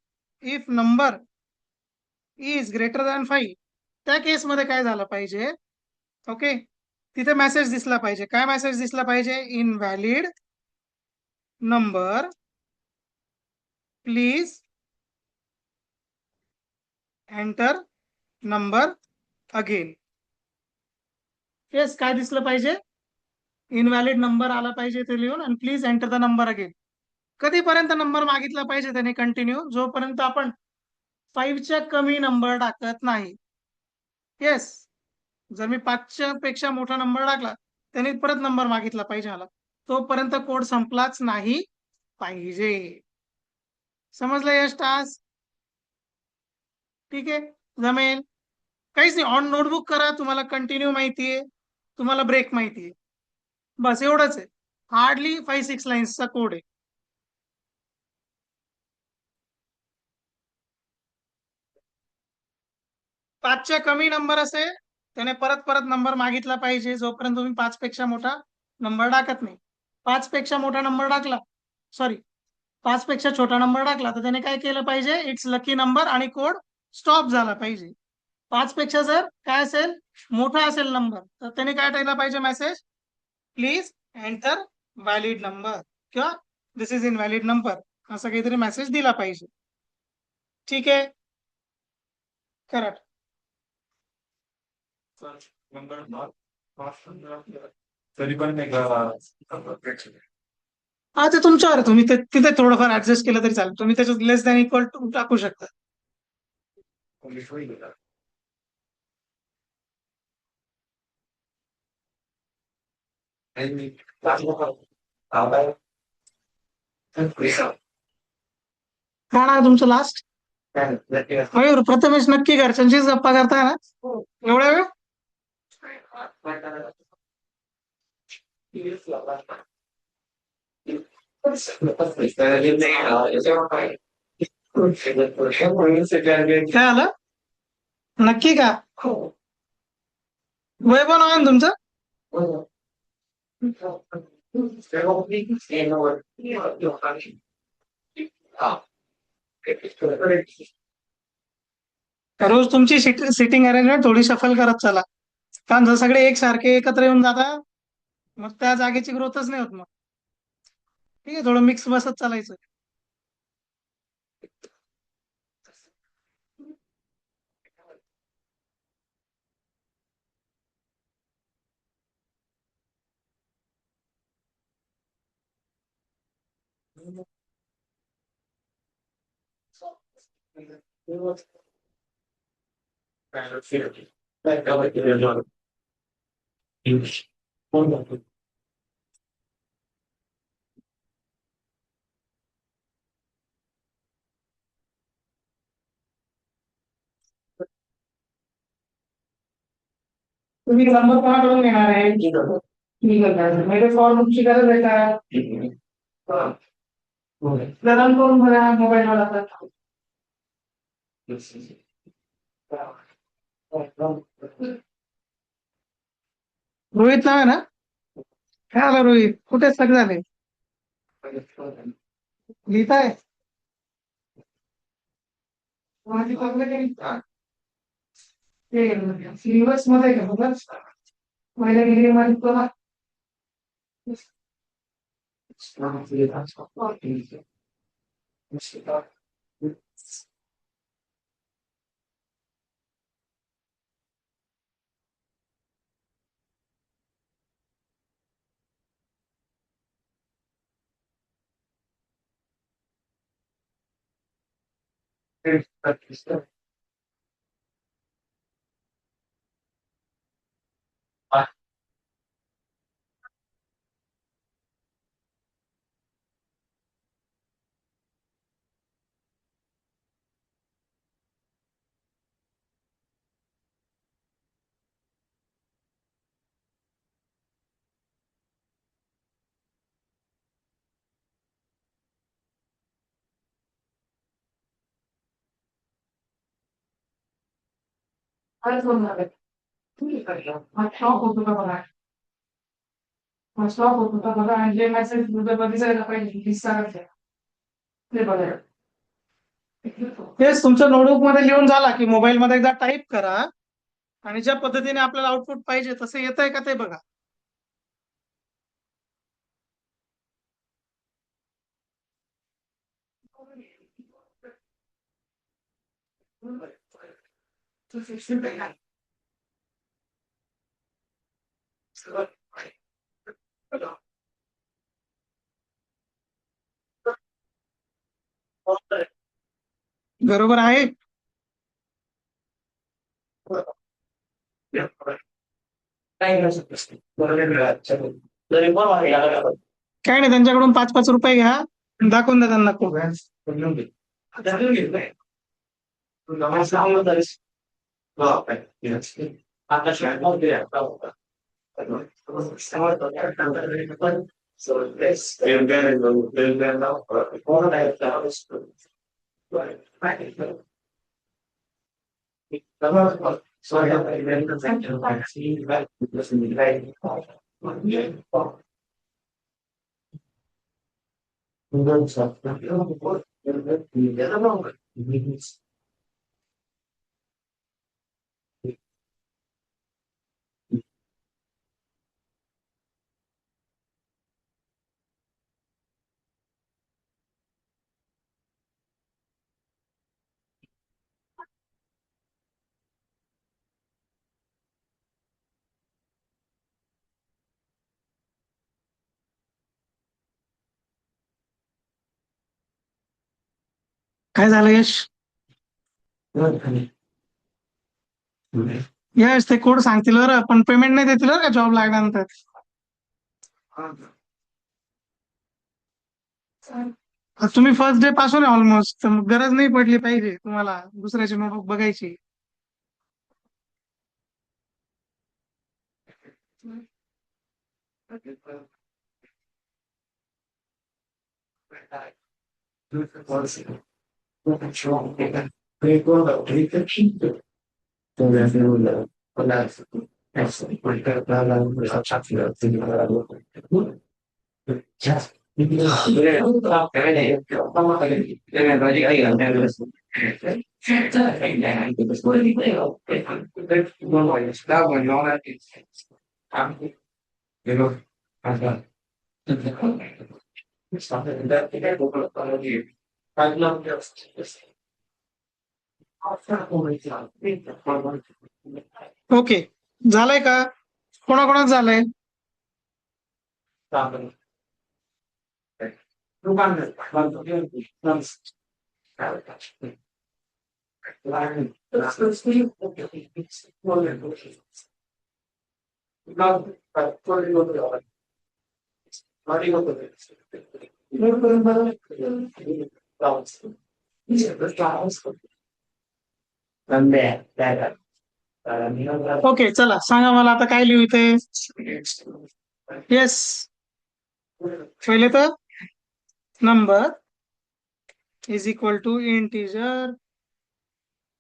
if number is greater than 5, त्या केसमध्ये काय झालं पाहिजे. ओके, तिथे मेसेज दिसला पाहिजे. काय मेसेज दिसला पाहिजे, invalid number please enter number again. Yes, काय दिसलं पाहिजे, इनव्हॅलिड नंबर आला पाहिजे ते लिहून, आणि please enter the number again. कधीपर्यंत नंबर मागितला पाहिजे त्याने, कंटिन्यू, जोपर्यंत आपण 5च्या कमी नंबर टाकत नाही. येस, जर मी 5च्या पेक्षा मोठा नंबर टाकला, त्याने परत नंबर मागितला पाहिजे मला, तोपर्यंत कोड संपलाच नाही पाहिजे. समजलं यश टास्क? ठीक आहे, जमेल. काहीच नाही, ऑन नोटबुक करा, तुम्हाला कंटिन्यू माहितीये, तुम्हाला ब्रेक माहितीये, बस एवढंच आहे. हार्डली 5-6 लाईन्सचा कोड आहे. 5च्या कमी नंबर असेल त्याने परत परत नंबर मागितला पाहिजे, जोपर्यंत तुम्ही 5पेक्षा मोठा नंबर टाकत नाही. 5पेक्षा मोठा नंबर टाकला, सॉरी, 5पेक्षा छोटा नंबर टाकला तर त्याने काय केलं पाहिजे, इट्स लकी नंबर, आणि कोड स्टॉप झाला पाहिजे. 5पेक्षा जर काय असेल, मोठा असेल नंबर, तर त्याने काय टाकला पाहिजे, message please enter valid number, किंवा दिस इज इन व्हॅलिड नंबर, असं काहीतरी मेसेज दिला पाहिजे. ठीक आहे, करेक्ट. तरी पण नाही का? हा, ते तुमच्यावर आहे. तुम्ही तिथे थोडंफार ऍडजस्ट केलं तरी चालेल. तुम्ही त्याच्यात लेस दॅन इक्वल टू टाकू शकता. काय नाव तुमचं लास्ट? मयूर प्रथमेश, नक्की घरच्यांशीच गप्पा करताय ना एवढ्या वेळ? काय आलं, नक्की का? वैभव नाव आहे ना तुमचं? रोज तुमची सिटिंग अरेंजमेंट थोडी शफल करत चला, कारण जर सगळे एकसारखे एकत्र येऊन जाता, मग त्या जागेची ग्रोथच नाही होत मग. ठीक आहे, थोडं मिक्स बसत चालायचं. तुम्ही नंबर कोणाकडून घेणार आहे? ठीक आहे, म्हणजे फॉर्मची गरज आहे का? रन करून बघा मोबाईलवर आता. रोहित नाव आहे ना? काय आलं रोहित, कुठे स्टक झाले, लिहिताय? माझी पकडे ते सिलेबस मध्ये का बघा, पहिल्या डिग्री मध्ये बघा. शॉक होतो का बघा. स्टॉप होत होता बघा आणि जे मेसेज दिसायला पाहिजे दिसायला ते बघा. तेच तुमच्या नोटबुक मध्ये लिहून झाला की मोबाईल मध्ये एकदा टाईप करा आणि ज्या पद्धतीने आपल्याला आउटपुट पाहिजे तसं येत आहे का ते बघा. बरोबर आहे. काय नाही, त्यांच्याकडून 5-5 रुपये घ्या, दाखवून द्या त्यांना खूप. काय झालं यश? यश ते कोड सांगतील बरं, पण पेमेंट नाही देतील बरं का जॉब लागल्यानंतर. तुम्ही फर्स्ट डे पासून आहे ऑलमोस्ट, तर मग गरज नाही पडली पाहिजे तुम्हाला दुसऱ्याची नोटबुक बघायची. ओके, झालंय का? कोणाकोणाच झालंय? ओके, चला सांगा मला आता काय लिहू इथे. येस, पहिले तर number is equal to integer,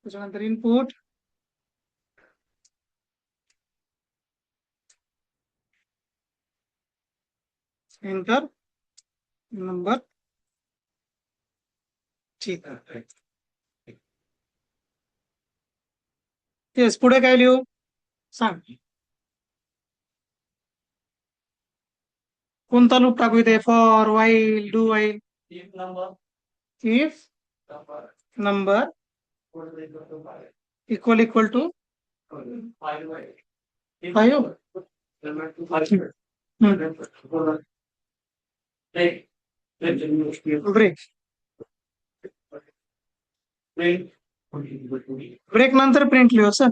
त्याच्यानंतर इनपुट, एंटर, नंबर. ठीक आहे. येस, पुढे काय लिहू सांग. कोणता लूप टाकू इथे? For, while, do while. If number equal to 5. Break. Break नंतर प्रिंट लिहू सर.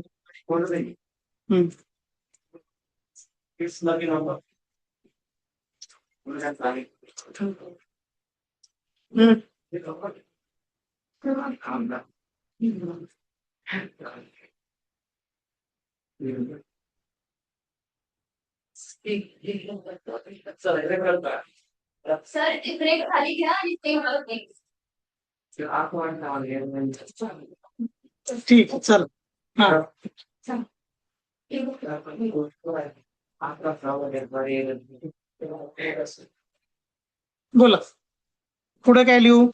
सर ब्रेक खाली घ्या आणि ते मला दे. ठीक आहे चल. हा बोला पुढे काय लिहू.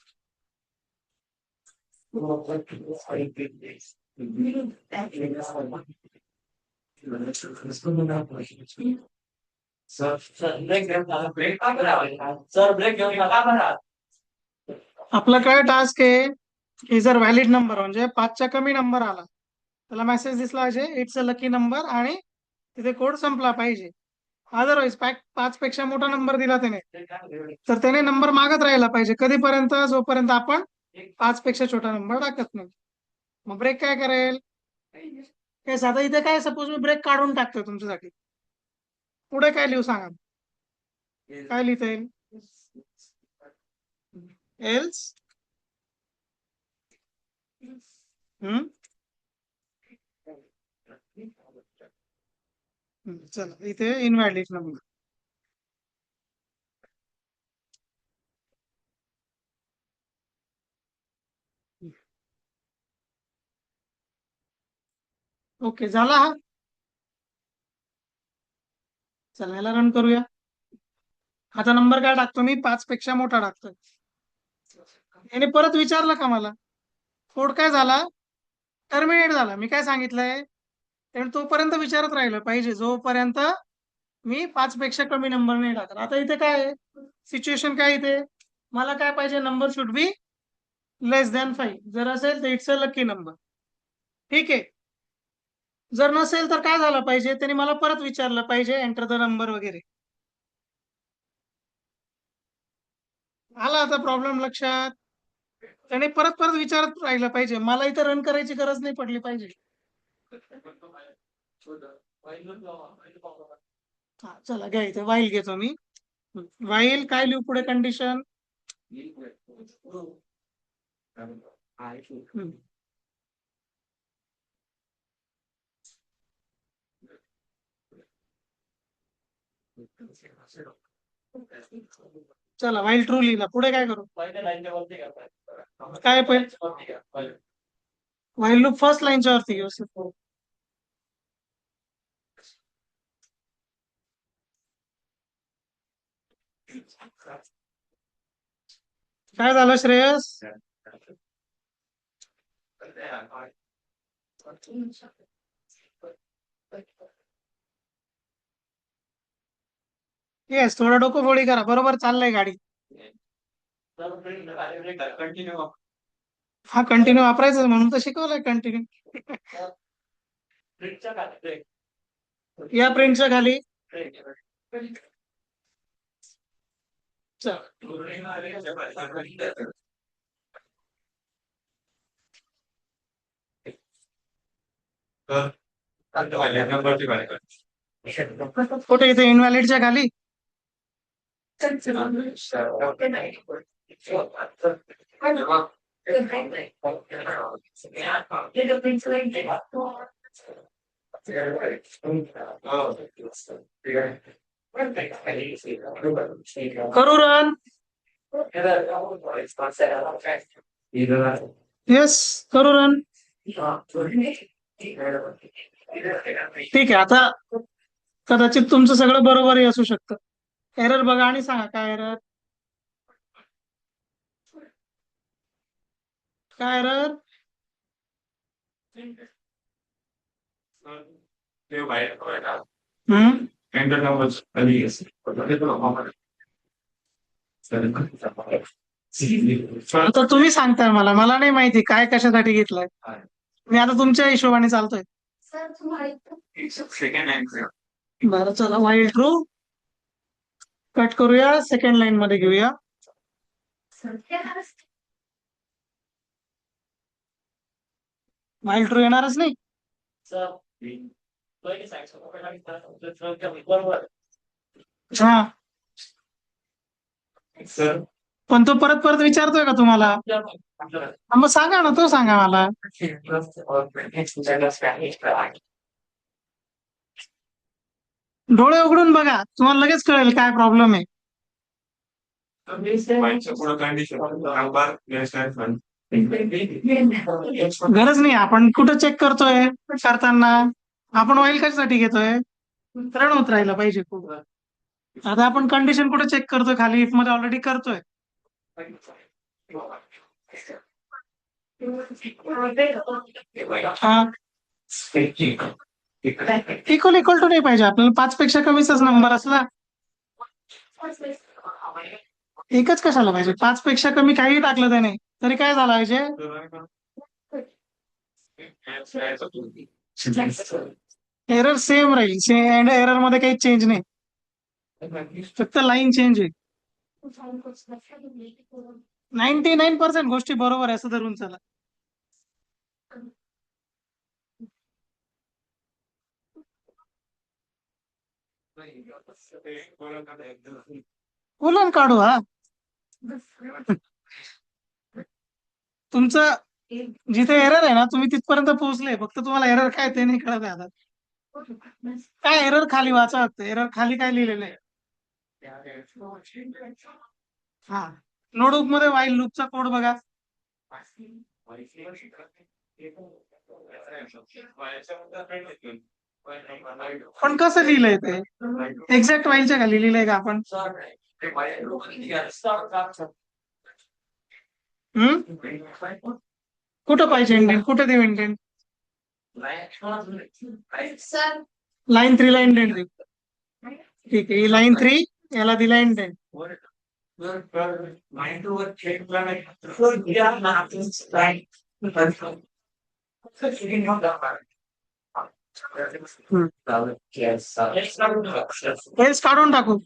आपला काय टास्क आहे की जर व्हॅलिड नंबर म्हणजे 5च्या कमी नंबर आला त्याला मेसेज दिसला पाहिजे इट्स अ लकी नंबर आणि तिथे कोड संपला पाहिजे. अदरवाईज 5पेक्षा मोठा नंबर दिला त्याने तर त्याने नंबर मागत राहिला पाहिजे कधीपर्यंत जोपर्यंत आपण 5पेक्षा छोटा नंबर टाकत नाही. मग ब्रेक काय करेल काय साधा इथे काय सपोज मी ब्रेक काढून टाकतोय तुमच्यासाठी. पुढे काय लिहू सांगा. काय लिहिता येईल. एल्स चला इथे इनव्हॅलिड नंबर. ओके झाला हा. चला याला रन करूया. आता नंबर काय टाकतो मी 5पेक्षा मोठा टाकतोय. याने परत विचारलं का मला कोड काय झाला टर्मिनेट झाला. मी काय सांगितलंय त्याने तोपर्यंत विचारत राहिलं पाहिजे जोपर्यंत मी 5पेक्षा कमी नंबर नाही टाकत. आता इथे काय आहे सिच्युएशन काय इथे मला काय पाहिजे number should be less than 5. जर असेल तर इट्स अ लकी नंबर. ठीक आहे. जर नसेल तर काय झालं पाहिजे त्यांनी मला परत विचारलं पाहिजे एंटर द नंबर वगैरे. आला आता प्रॉब्लेम लक्षात. त्याने परत परत विचारत राहिलं पाहिजे. मला इथं रन करायची गरज नाही पडली पाहिजे. हा चला घ्या इथे वाईल घेतो मी. वाईल काय लिहू पुढे कंडिशन. चला वाईल ट्रू लिहिला. पुढे काय करू काय पहिले वाईल लूप फर्स्ट लाईनच्या वरती घेऊ. काय झालं श्रेयस. येस थोडं डोकं फोडी करा. बरोबर चाललंय गाडी. हा कंटिन्यू वापरायचं म्हणून तर शिकवलंय कंटिन्यू. या प्रिंटच्या खाली चल. कुठे इथे इनव्हॅलिडच्या खाली करू रन. येस करू रन. ठीक आहे. आता कदाचित तुमचं सगळं बरोबरही असू शकतं. एरर बघा आणि सांगा काय एरर. काय एरर. आता तुम्ही सांगताय मला नाही माहिती काय कशासाठी घेतलंय. मी आता तुमच्या हिशोबाने चालतोय. सर तुम्हाला बरं चला वाईल ट्रू कट करूया. सेकंड लाईन मध्ये घेऊया. व्हाईल ट्रू येणारच नाही. हा, सर पण तो परत परत विचारतोय का तुम्हाला? हा, मग सांगा ना, तो सांगा मला. डोळे उघडून बघा, तुम्हाला लगेच कळेल काय प्रॉब्लेम आहे. व्हाईटच्या पुढं कंडिशन नंबर फंड. गरज नाही, आपण कुठं चेक करतोय करताना? आपण ऑइल कशासाठी घेतोय? रन होत राहिलं पाहिजे खूप. आता आपण कंडिशन कुठे चेक करतोय? खाली इफ मध्ये ऑलरेडी करतोय. हा, इक्वल इक्वल टू नाही पाहिजे आपल्याला, 5 पेक्षा कमीच नंबर असला. एकच कशाला पाहिजे? 5 पेक्षा कमी काही टाकलं त्याने तरी काय झालं पाहिजे? एरर सेम राहील, एरर मध्ये काही चेंज नाही, फक्त लाईन चेंज आहे. 99% गोष्टी बरोबर आहे असं धरून चला. उलन काढू. हा, तुमचं जिथे एरर आहे ना, तुम्ही तिथपर्यंत पोहोचले, फक्त तुम्हाला एरर काय ते नाही कळत आहे आता. काय एरर खाली वाचा, एरर खाली काय लिहिलेलं आहे? हा, नोटबुक मध्ये व्हाईल लूपचा कोड बघा. पण कसं लिहिलंय ते? एक्झॅक्ट व्हाईलच्या खाली लिहिलंय का आपण? कुठं पाहिजे इंडेंट? कुठे देऊ इंडेंट? सर लाईन 3 ला इंडेंट देऊ. ठीक आहे, ही लाईन 3 याला दिला इंडेंट. एल्स काढून टाकू.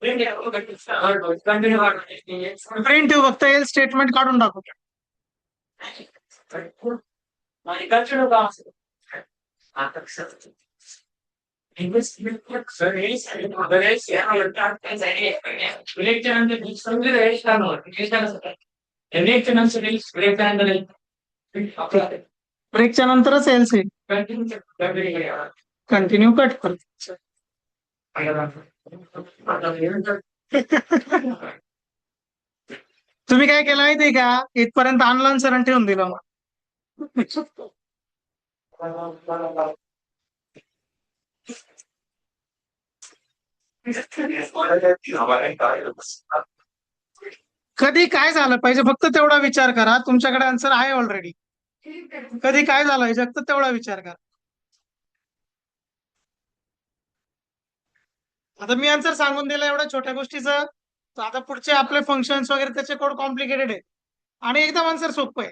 प्रिंट ठेवू, फक्त एल स्टेटमेंट काढून टाकू. ब्रेकच्या नंतरच एल्स आहे. कंटिन्यू कट कर. तुम्ही काय केलं माहितीये का? इथपर्यंत आणलं सर ठेवून दिलं मग. कधी काय झालं पाहिजे फक्त तेवढा विचार करा, तुमच्याकडे आन्सर आहे ऑलरेडी. कधी काय झालं पाहिजे फक्त तेवढा विचार करा. आता मी आन्सर सांगून दिला एवढ्या छोट्या गोष्टीचं, तर आता पुढचे आपले फंक्शन्स वगैरे त्याचे कोड कॉम्प्लिकेटेड आहे आणि एकदम आन्सर सोपं आहे.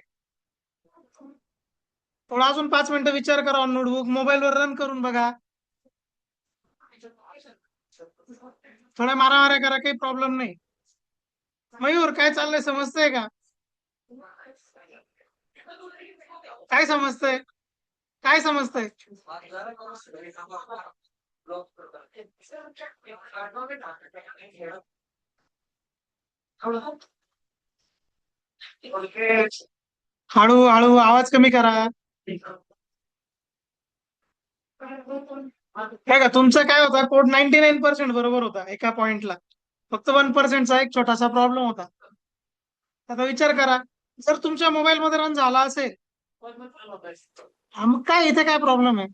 थोडा अजून 5 मिनिटं विचार करा ऑन नोटबुक, मोबाईलवर रन करून बघा, थोड्या मारामाऱ्या करा, काही प्रॉब्लेम नाही. मयूर काय चाललंय, समजतंय का? काय समजतंय? काय समजतंय? हळू हळू आवाज कमी करा. काय का तुमचं काय होता कोड 99% बरोबर होता एका पॉइंटला, फक्त 1%चा एक छोटासा प्रॉब्लेम होता. आता विचार करा, जर तुमच्या मोबाईल मध्ये रन झाला असेल, हा, मग काय इथे काय प्रॉब्लेम आहे?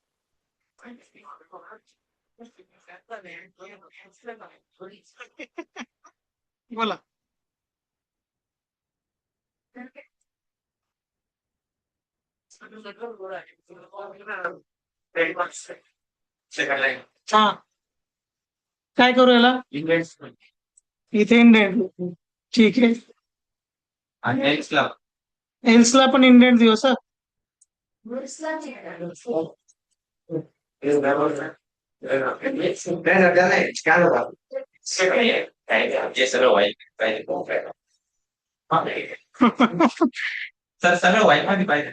बोला. हा, काय करू याला? इथे इंडेंट. ठीक आहे, एल्सला पण इंडेंट देऊ सर. सर सगळं व्हाईट मध्ये पाहिजे.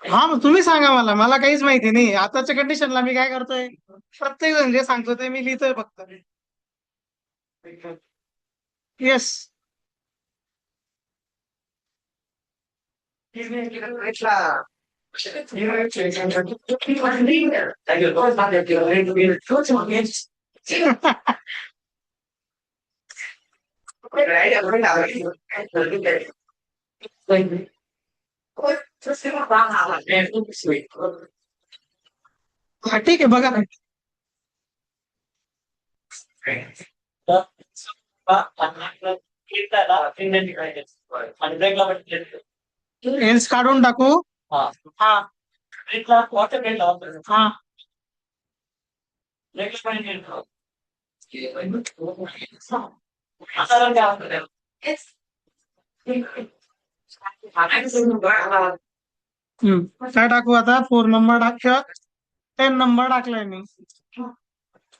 हा मग तुम्ही सांगा मला काहीच माहिती नाही आताच्या कंडिशनला मी काय करतोय प्रत्येक जण जे सांगतो ते मी लिहितोय फक्त येस हा ठीक आहे बघा एल्स काढून टाकू हा हा काय टाकू आता 4 नंबर टाक 10 नंबर टाकलाय मी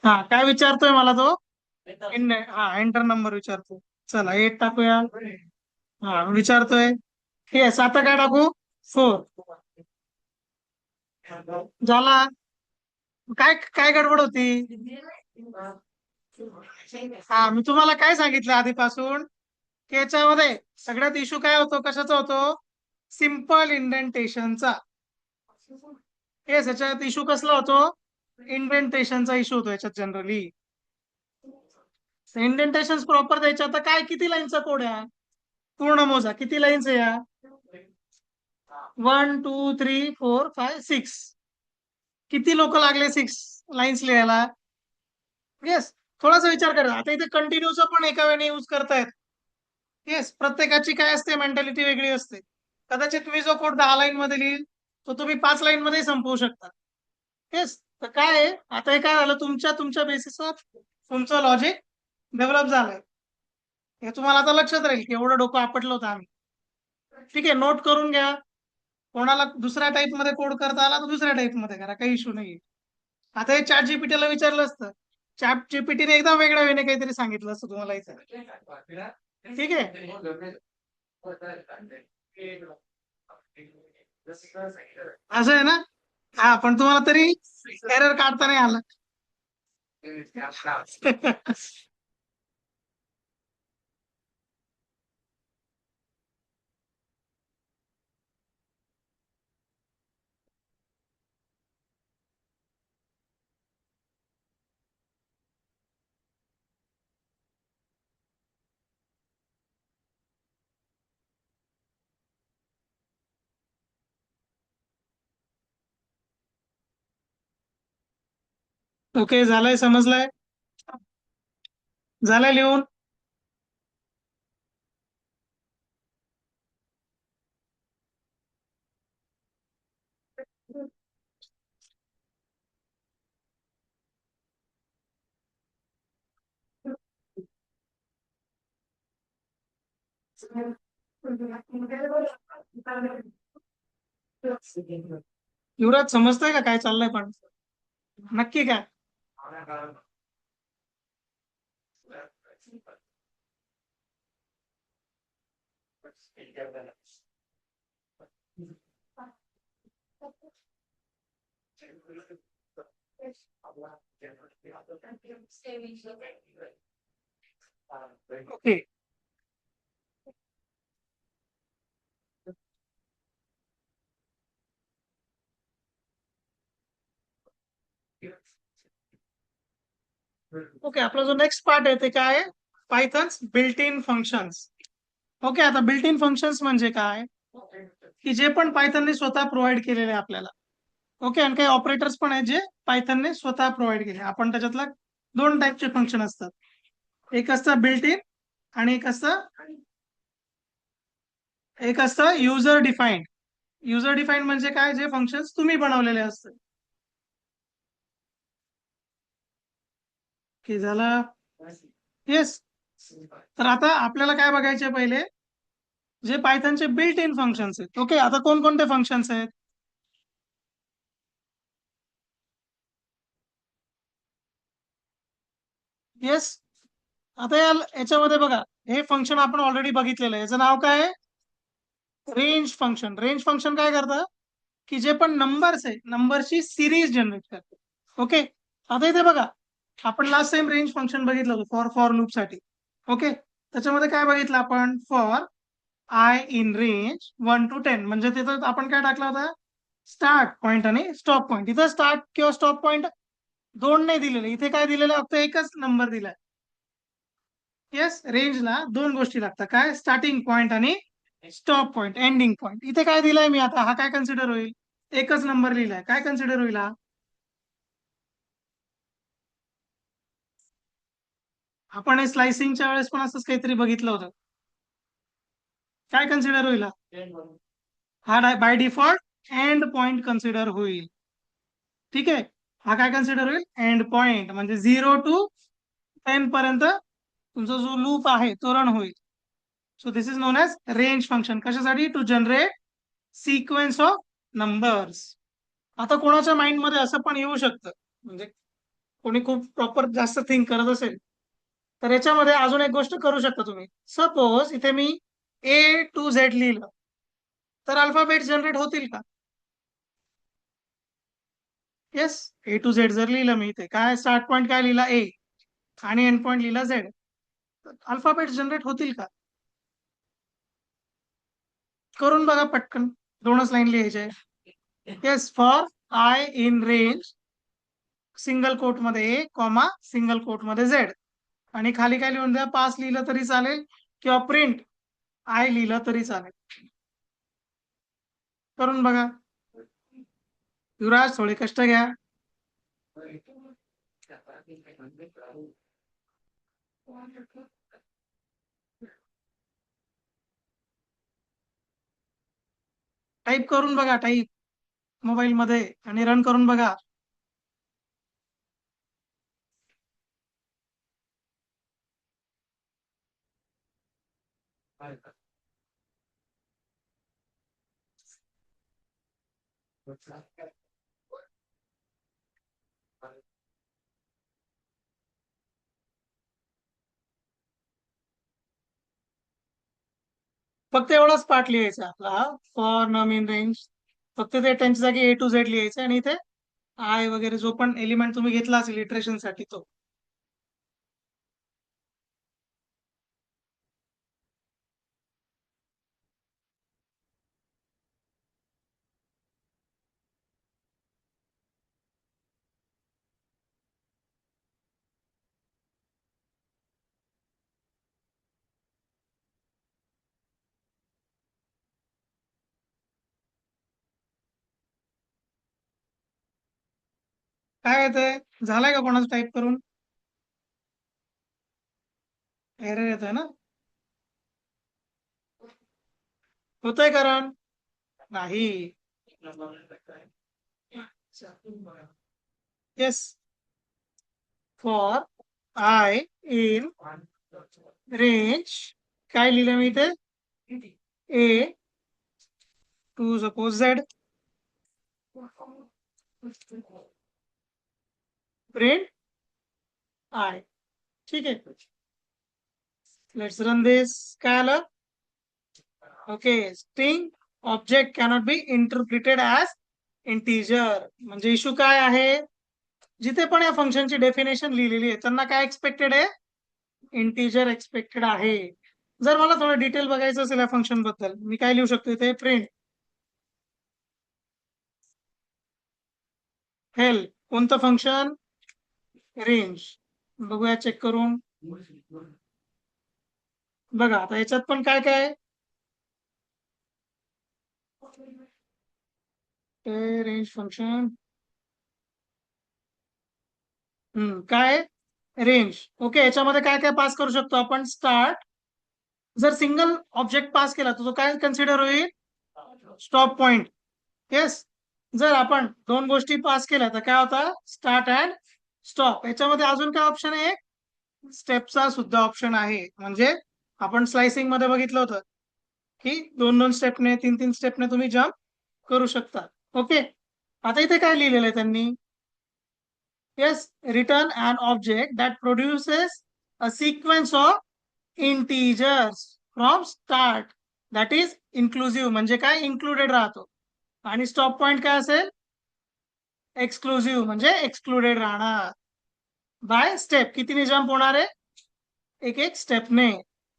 हा काय विचारतोय मला तो हा एंटर नंबर विचारतो चला 8 टाकूया हा विचारतोय येस आता काय टाकू 4 झाला काय काय गडबड होती हा मी तुम्हाला काय सांगितलं आधीपासून की याच्यामध्ये सगळ्यात इश्यू काय होतो कशाचा होतो सिम्पल इंडेंटेशनचा येस याच्यात इश्यू कसला होतो इंडेंटेशनचा इश्यू होतो याच्यात जनरली इंडेंटेशन प्रॉपर द्यायच्या आता काय किती लाईनचा कोड आहे पूर्ण मोजा किती लाईन्स आहे या 1 2 3 4 5 6 किती लोक लागले 6 लाईन्स लिहायला येस थोडासा विचार करा आता इथे कंटिन्यूचा पण एका वेळेने युज करतायत येस प्रत्येकाची काय असते मेंटॅलिटी वेगळी असते कदाचित मी जो कोड 10 लाईन मध्ये लिहिल तो तुम्ही 5 लाईन मध्ये संपवू शकता येस तर काय आहे आता हे काय झालं तुमच्या तुमच्या बेसिसवर तुमचं लॉजिक डेव्हलप झालंय हे तुम्हाला आता लक्षात राहील की एवढं डोकं आपटलं होतं आम्ही ठीक आहे नोट करून घ्या कोणाला दुसऱ्या टाईप मध्ये कोड करता आला तर दुसऱ्या टाईप मध्ये करा काही इश्यू नाही आता हे चॅट जीपीटीला विचारलं असतं चॅट जीपीटीने एकदम वेगळ्या वेळेने काहीतरी सांगितलं असतं तुम्हाला इथं ठीक आहे असं आहे ना हा पण तुम्हाला तरी एरर काढता नाही आलं ओके झालंय समजलंय झालंय लिहून युवराज समजतंय का काय चाललंय पण नक्की काय ओके ओके आपला जो नेक्स्ट पार्ट आहे ते काय आहे पायथन्स बिल्ट इन फंक्शन्स ओके आता बिल्ट इन फंक्शन्स म्हणजे काय की जे पण पायथनने स्वतः प्रोव्हाइड केलेले आहे आपल्याला ओके आणि काही ऑपरेटर्स पण आहेत जे पायथनने स्वतः प्रोव्हाइड केले आपण त्याच्यातला 2 टाईपचे फंक्शन असतात एक असतं युजर डिफाईन्ड युजर डिफाईन्ड म्हणजे काय जे फंक्शन्स तुम्ही बनवलेले असतात की झाला येस तर आता आपल्याला काय बघायचे पहिले जे पायथनचे बिल्ट इन फंक्शन्स आहेत ओके आता कोणकोणते फंक्शन्स आहेत येस आता याच्यामध्ये बघा हे फंक्शन आपण ऑलरेडी बघितलेलं आहे. याचं नाव काय आहे? Range function. रेंज फंक्शन काय करतं की जे पण नंबर्स आहे नंबरची सिरीज जनरेट करते. ओके, आता इथे बघा, आपण लास्ट टाइम रेंज फंक्शन बघितलं होतं फॉर लूप साठी. ओके, त्याच्यामध्ये काय बघितलं आपण? For I in range 1 to 10, म्हणजे तिथं आपण काय टाकलं होतं? स्टार्ट पॉइंट आणि स्टॉप पॉइंट. इथं स्टार्ट किंवा स्टॉप पॉइंट दोन नाही दिलेले, इथे काय दिलेलं फक्त एकच नंबर दिलाय. येस, रेंजला दोन गोष्टी लागतात, काय? स्टार्टिंग पॉइंट आणि स्टॉप पॉइंट, एंडिंग पॉइंट. इथे काय दिलंय मी आता? हा काय कन्सिडर होईल? एकच नंबर लिहिलाय, काय कन्सिडर होईल हा? आपण हे स्लायसिंगच्या वेळेस पण असंच काहीतरी बघितलं होतं. काय कन्सिडर होईल हा? हा by default end point consider होईल. ठीक आहे, हा काय कन्सिडर होईल? एंड पॉइंट, म्हणजे 0 to 10 पर्यंत तुमचा जो लूप आहे तो रन होईल. So this is known as range function. कशासाठी? To generate sequence of numbers. आता कोणाच्या माइंड मध्ये असं पण येऊ शकतं, म्हणजे कोणी खूप प्रॉपर जास्त थिंक करत असेल तर याच्यामध्ये अजून एक गोष्ट करू शकता तुम्ही. सपोज इथे मी A to Z लिहिलं तर अल्फाबेट जनरेट होतील का? येस, A to Z जर लिहिलं मी इथे, काय स्टार्ट पॉइंट काय लिहिला? A आणि एंड पॉइंट लिहिला Z, अल्फाबेट जनरेट होतील का? करून बघा पटकन, दोनच लाईन लिहायचे. Yes, for I in range single quote मध्ये A कॉमा सिंगल कोट मध्ये Z, आणि खाली काय लिहून द्या? पास लिहिलं तरी चालेल किंवा प्रिंट आय लिहिलं तरी चालेल. करून बघा युवराज, थोडे कष्ट घ्या. टाईप करून बघा, टाईप मोबाईल मध्ये, आणि रन करून बघा. फक्त एवढाच पार्ट लिहायचा आपला, फॉर नम इन रेंज. फक्त ते त्यांच्या जागी A to Z लिहायचं, आणि इथे आय वगैरे जो पण एलिमेंट तुम्ही घेतला असेल इटरेशन साठी तो. काय येतंय? झालाय का कोणाचं टाईप करून? एरर येतोय ना? होतोय कारण नाही. Yes, for I in range काय लिहिलं मी इथे? A to suppose Z, print I. ठीक आहे, लेट्स रन दिस. काय आलं? Okay, string object cannot be interpreted as integer. म्हणजे इश्यू काय आहे? जिथे पण या फंक्शनची डेफिनेशन लिहिलेली आहे त्यांना काय एक्सपेक्टेड आहे? इंटीजर एक्सपेक्टेड आहे. जर मला थोडं डिटेल बघायचं असेल या फंक्शन बद्दल, मी काय लिहू शकतो इथे? Print help. कोणतं फंक्शन? रेंज. बघूया चेक करून. बघा आता याच्यात पण काय काय? रेंज फंक्शन काय? रेंज. ओके, याच्यामध्ये काय काय पास करू शकतो आपण? स्टार्ट. जर सिंगल ऑब्जेक्ट पास केला तर तो काय कन्सिडर होईल? Stop point. येस, जर आपण दोन गोष्टी पास केल्या तर काय होता? Start and stop. याच्यामध्ये अजून काय ऑप्शन आहे? स्टेपचा सुद्धा ऑप्शन आहे. म्हणजे आपण स्लायसिंग मध्ये बघितलं होतं की 2-2 स्टेपने, 3-3 स्टेपने तुम्ही जम्प करू शकता. ओके, आता इथे काय लिहिलेलं आहे त्यांनी? Yes, return an object that produces a sequence of integers from start, that is inclusive म्हणजे काय, इन्क्लुडेड राहतो. आणि स्टॉप पॉइंट काय असेल, एक्सक्लुझिव्ह म्हणजे एक्सक्लुडेड राहणार. बाय स्टेप, कितीने जम्प होणार आहे, एक एक स्टेपने.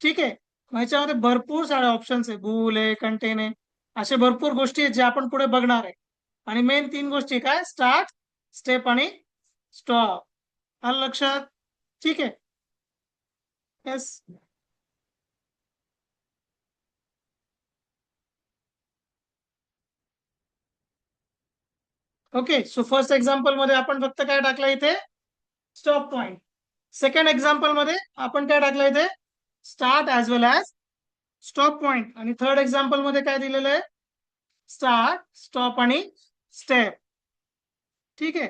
ठीक आहे, मग ह्याच्यामध्ये भरपूर सारे ऑप्शन्स आहे, बूल आहे, कंटेन आहे, असे भरपूर गोष्टी आहेत जे आपण पुढे बघणार आहे. आणि मेन 3 गोष्टी काय, स्टार्ट, स्टेप आणि स्टॉप. आलं लक्षात? ठीक आहे. Yes. Okay, so first example मध्ये आपण फक्त काय टाकलं इथे, स्टॉप पॉइंट. सेकंड एक्झाम्पल मध्ये आपण काय टाकलं इथे, स्टार्ट ऍज वेल ऍज स्टॉप पॉइंट. आणि थर्ड एक्झाम्पल मध्ये काय दिलेलं आहे, स्टार्ट, स्टॉप आणि स्टेप. ठीक आहे.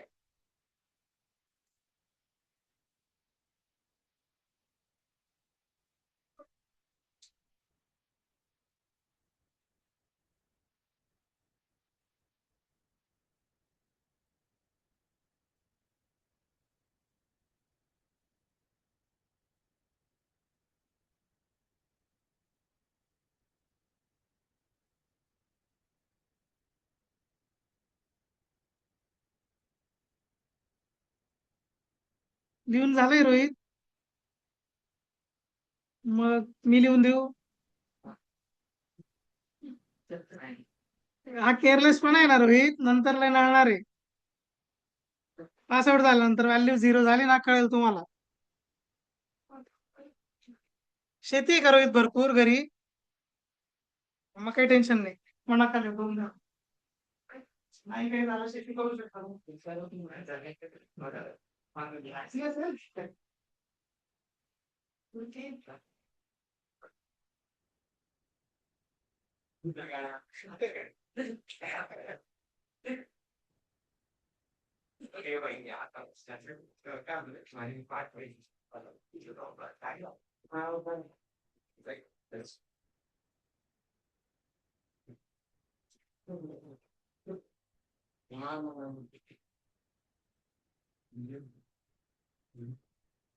लिहून झालंय रोहित? मग मी लिहून देऊ? हा केअरलेस पण आहे ना रोहित, नंतर लय नळणार आहे. पासआउट झाल्यानंतर व्हॅल्यू 0 झाली ना, कळेल तुम्हाला. शेती आहे का रोहित भरपूर घरी? मग काही टेन्शन नाही, मना खाली दोन द्या. नाही काही झालं शेती करू शकता.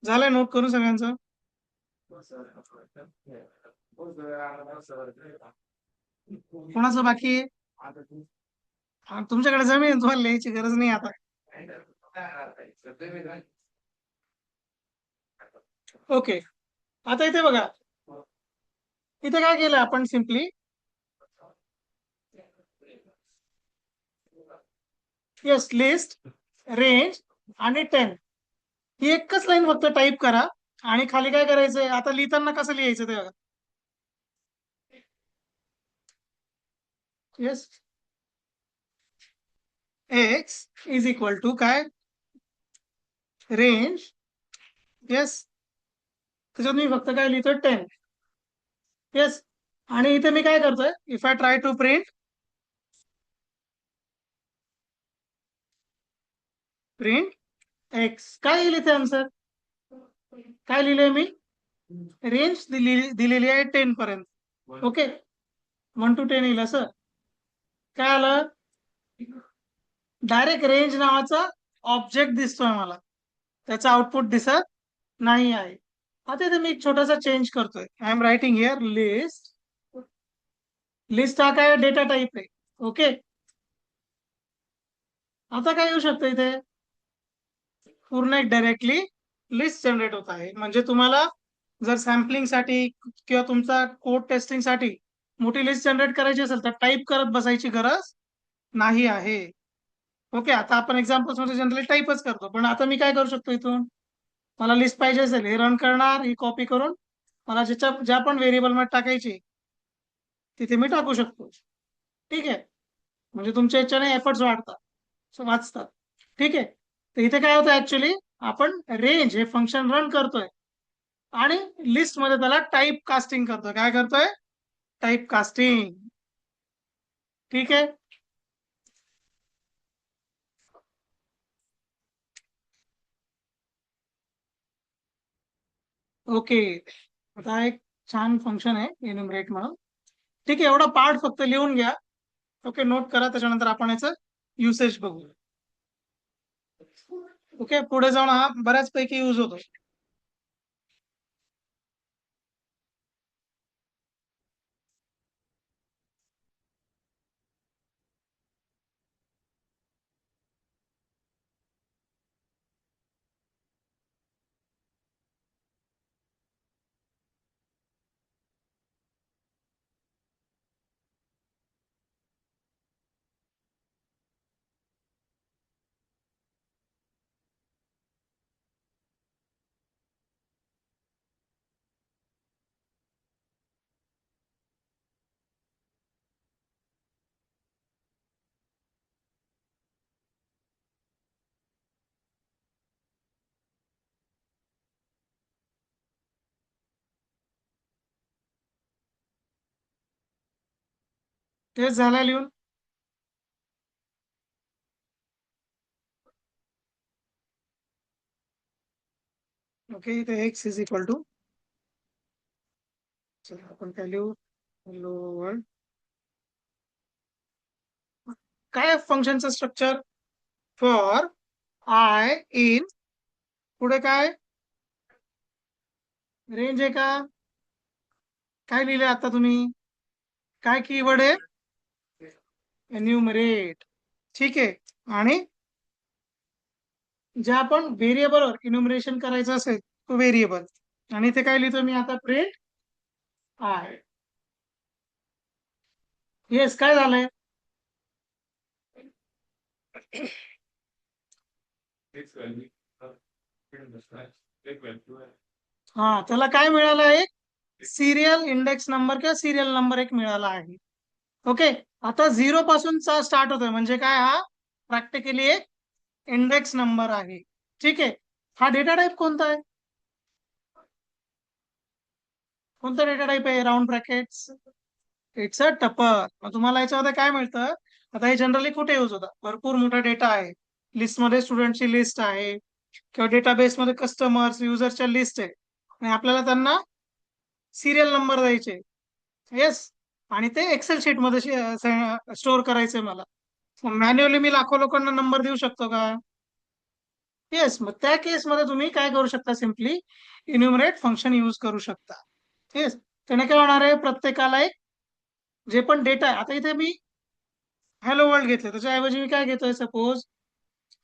झालंय नोट करू सगळ्यांचं? कोणाचं बाकी आहे? तुमच्याकडे जमीन आहे, तुम्हाला लिहायची गरज नाही आता. ओके, आता इथे बघा, इथे काय केलं आपण, सिम्पली येस, लिस्ट, रेंज आणि 10 ही एकच लाईन फक्त टाईप करा. आणि खाली काय करायचंय, आता लिहिताना कसं लिहायचं ते बघा. Yes, X is equal to काय, रेंज. येस, त्याच्यात मी फक्त काय लिहितोय, 10. येस, आणि इथे मी काय करतोय, if I try to print, print X, काय येईल इथे आन्सर, काय लिहिलंय मी, रेंज दिलेली आहे 10 पर्यंत. ओके, 1 to 10 येईल असं. काय आलं, डायरेक्ट रेंज नावाचा ऑब्जेक्ट दिसतोय मला, त्याचा आउटपुट दिसत नाही आहे. आता इथे मी एक छोटासा चेंज करतोय, I am writing here list. List हा काय डेटा टाईप आहे. ओके, आता काय येऊ शकतं इथे, पूर्ण एक डायरेक्टली लिस्ट जनरेट होत आहे. म्हणजे तुम्हाला जर सॅम्पलिंग साठी किंवा तुमचा कोड टेस्टिंग साठी मोठी लिस्ट जनरेट करायची असेल तर टाईप करत बसायची गरज नाही आहे. ओके, आता आपण एक्झाम्पल्स मध्ये जनरली टाईपच करतो, पण आता मी काय करू शकतो, इथून मला लिस्ट पाहिजे असेल, हे रन करणार, ही कॉपी करून मला ज्या पण व्हेरिएबल मध्ये टाकायची तिथे मी टाकू शकतो. ठीक आहे, म्हणजे तुमच्या याच्याने एफर्ट्स वाढतात, वाचतात. ठीक आहे, तर इथे काय होतं, ऍक्च्युली आपण रेंज हे फंक्शन रन करतोय आणि लिस्ट मध्ये त्याला टाईप कास्टिंग करतोय. काय करतोय, टाईप कास्टिंग. ठीक आहे, ओके. आता एक छान फंक्शन आहे एन्युमरेट म्हणून. ठीक आहे, एवढा पार्ट फक्त लिहून घ्या. ओके, नोट करा, त्याच्यानंतर आपण याचं युसेज बघू. ओके, पुढे जाऊन हा बऱ्याचपैकी यूज होतो. तेच झालं लिहून. ओके, इथे x इज इक्वल टू, चला आपण काय लिहू, हॅलो वर्ल्ड. काय फंक्शनचं स्ट्रक्चर, फॉर आय इन, पुढे काय रेंज आहे का, काय लिहिले आता तुम्ही, काय कीवर्ड आहे, एन्युमरेट. ठीक आहे, आणि जे आपण व्हेरिएबलवर इन्युमरेशन करायचं असेल तो व्हेरिएबल, आणि ते काय लिहितो मी आता, प्रिंट आय. येस, काय झालंय, हा त्याला काय मिळालं, एक सिरियल इंडेक्स नंबर किंवा सिरियल नंबर एक मिळाला आहे. ओके, आता 0 पासून स्टार्ट होतोय म्हणजे काय, हा प्रॅक्टिकली एक इंडेक्स नंबर आहे. ठीक आहे, हा डेटा टाईप कोणता आहे, कोणता डेटा टाईप आहे, राऊंड ब्रॅकेट्स, इट्स अ टपर. मग तुम्हाला याच्यामध्ये काय मिळतं, आता हे जनरली कुठे यूज होतं, भरपूर मोठा डेटा आहे, लिस्टमध्ये स्टुडंटची लिस्ट आहे किंवा डेटाबेसमध्ये कस्टमर्स युजरच्या लिस्ट आहे, आणि आपल्याला त्यांना सिरियल नंबर द्यायचे. येस, आणि ते एक्सेल शीट मध्ये स्टोअर करायचंय मला. मॅन्युअली मी लाखो लोकांना नंबर देऊ शकतो का, येस. मग त्या केसमध्ये तुम्ही काय करू शकता, सिम्पली इन्युमरेट फंक्शन यूज करू शकता. येस, त्याने काय होणार आहे, प्रत्येकाला एक जे पण डेटा आहे, आता इथे मी हॅलो वर्ल्ड घेतले, त्याच्याऐवजी मी काय घेतोय, सपोज,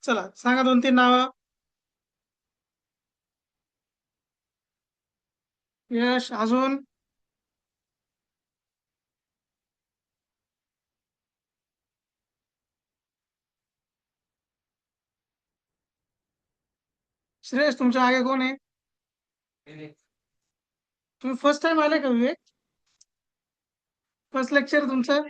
चला सांगा 2-3 नावं, यश, अजून श्रेयस, तुमच्या आगे कोण आहे, तुम्ही फर्स्ट टाइम आले का विवेक, फर्स्ट लेक्चर तुमचं,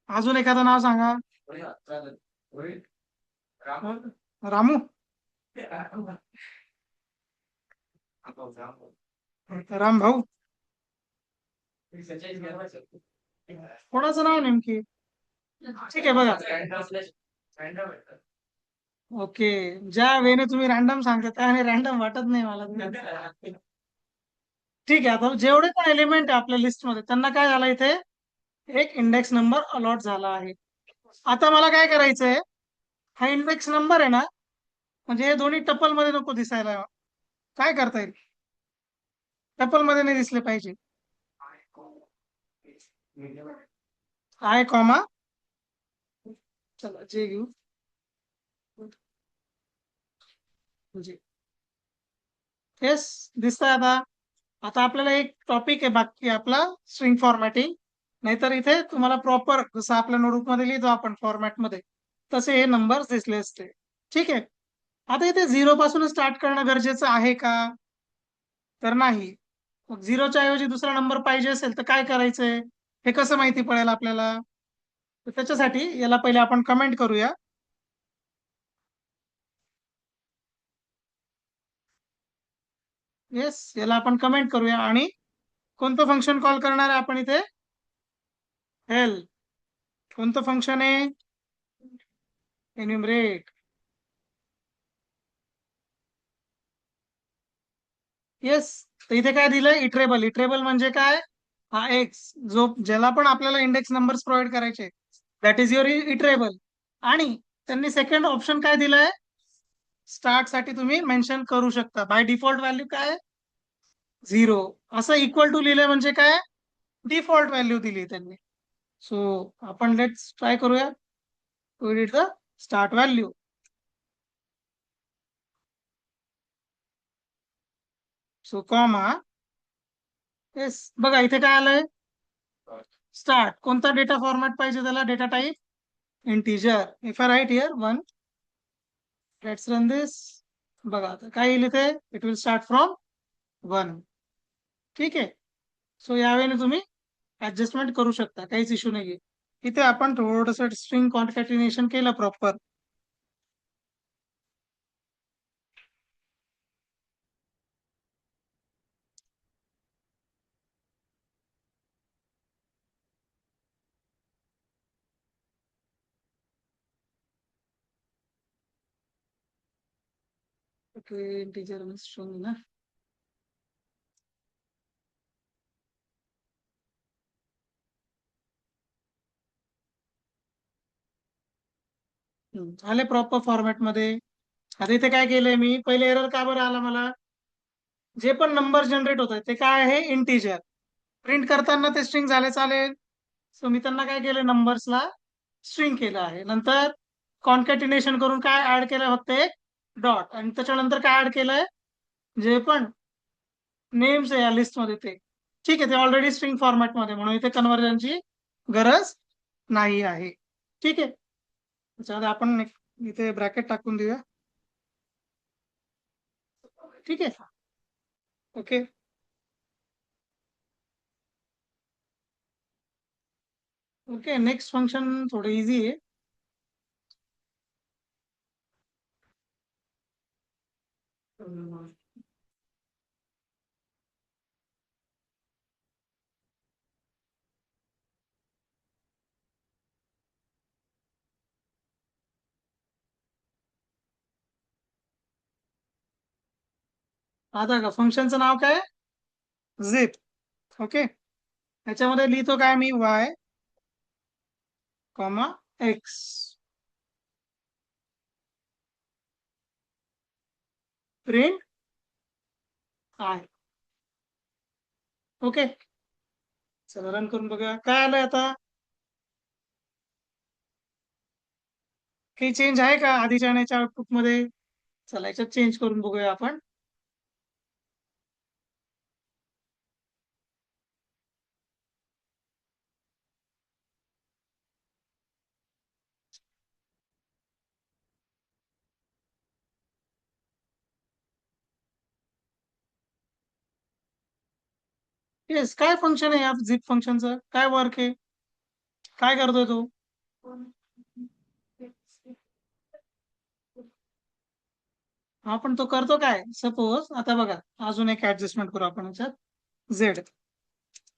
अजून एखादं नाव सांगा, रामू, राम भाऊ, कोणाचं नाव नेमकी, ठीक आहे बघा. ओके, ज्या वेने तुम्ही रॅन्डम सांगता त्याने रॅन्डम वाटत नाही मला. ठीक आहे, आता जेवढे पण एलिमेंट आहे आपल्या लिस्टमध्ये त्यांना काय झालं, इथे एक इंडेक्स नंबर अलॉट झाला आहे. आता मला काय करायचंय, हा इंडेक्स नंबर आहे ना, म्हणजे हे दोन्ही टपल मध्ये नको दिसायला, काय करता येईल, टपल मध्ये नाही दिसले पाहिजे, आय कॉमा, चला जे घेऊ, म्हणजे येस, दिसतंय आता. आता आपल्याला एक टॉपिक आहे बाकी आपला, स्ट्रिंग फॉर्मॅटिंग. नाहीतर इथे तुम्हाला प्रॉपर जसं आपल्या नोटबुक मध्ये लिहितो आपण फॉर्मॅट मध्ये, तसे हे नंबर दिसले असते. ठीक आहे, आता इथे 0 पासून स्टार्ट करणं गरजेचं आहे का, तर नाही. मग 0च्या ऐवजी दुसरा नंबर पाहिजे असेल तर काय करायचंय, हे कसं माहिती पडेल आपल्याला, तर त्याच्यासाठी याला पहिले आपण कमेंट करूया. येस, याला आपण कमेंट करूया, आणि कोणतं फंक्शन कॉल करणार आहे आपण इथे, हेल्प. कोणतं फंक्शन आहे, एन्युमरेट. येस, तर इथे काय दिलंय, इटरेबल. इटरेबल म्हणजे काय, हा एक्स जो ज्याला पण आपल्याला इंडेक्स नंबर्स प्रोव्हाइड करायचे, दॅट इज युअर इटरेबल. आणि त्यांनी सेकंड ऑप्शन काय दिलंय, स्टार्ट साठी तुम्ही मेन्शन करू शकता, बाय डिफॉल्ट व्हॅल्यू काय, 0. असं इक्वल टू लिहिलंय म्हणजे काय, डिफॉल्ट व्हॅल्यू दिली त्यांनी. सो आपण लेट्स ट्राय करूया to edit the start value. So comma, yes, बघा इथे काय आलंय, स्टार्ट. कोणता डेटा फॉर्मॅट पाहिजे त्याला, data type integer. If I write here 1, let's run this. बघा आता काय येईल इथे, इट विल स्टार्ट फ्रॉम 1. ठीक आहे, सो यावेळी तुम्ही ऍडजस्टमेंट करू शकता, काहीच इश्यू नाहीये. इथे आपण थोडस स्ट्रिंग कॉन्कॅटिनेशन केलं प्रॉपर. ओके इंटीजर स्ट्रिंग ना. आले प्रॉपर फॉर्मॅट मध्ये. आता इथे काय केलंय मी, पहिले एरर का बरं आला मला, जे पण नंबर जनरेट होत आहेत ते काय आहे, इंटीजर. प्रिंट करताना ते स्ट्रिंग झाले चालेल. सो मी त्यांना काय केलं, नंबर्सला स्ट्रिंग केलं आहे. नंतर कॉन्कॅटिनेशन करून काय ऍड केलं, फक्त एक डॉट. आणि त्याच्यानंतर काय ऍड केलंय, जे पण नेम्स आहे या लिस्ट मध्ये ते ठीक आहे, ते ऑलरेडी स्ट्रिंग फॉर्मॅट मध्ये, म्हणून इथे कन्व्हर्जनची गरज नाही आहे. ठीक आहे, त्याच्यामध्ये आपण इथे ब्रॅकेट टाकून देऊया. ठीक आहे, ओके. ओके, नेक्स्ट फंक्शन थोडं इझी आहे. आता का फंक्शनचं नाव काय, झिप. ओके, त्याच्यामध्ये लिहितो काय मी, Y comma X print I. Okay, चला रन करून बघूया काय आलंय. आता काही चेंज आहे का आधीच्या आणि याच्या आउटपुट मध्ये. चला याच्यात चेंज करून बघूया आपण. येस, काय फंक्शन आहे या झिप फंक्शनचं, काय वर्क आहे, काय करतोय तो. हा पण तो करतो काय, सपोज आता बघा, अजून एक ऍडजस्टमेंट करू आपण याच्यात. झेड.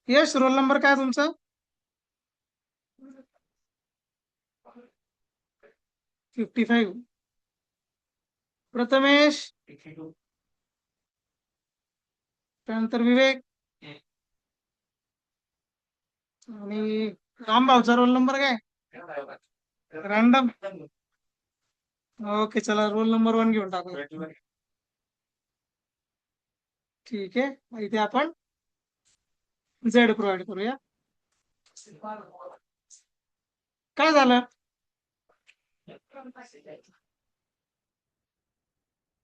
यस, रोल नंबर काय तुमचा, 55. प्रथमेश, त्यानंतर विवेक, आणि रामभाऊचा रोल नंबर काय, रॅन्डम. ओके, चला रोल नंबर 1 घेऊन टाकू. ठीक आहे, इथे आपण झेड प्रोव्हाइड करूया. काय झालं,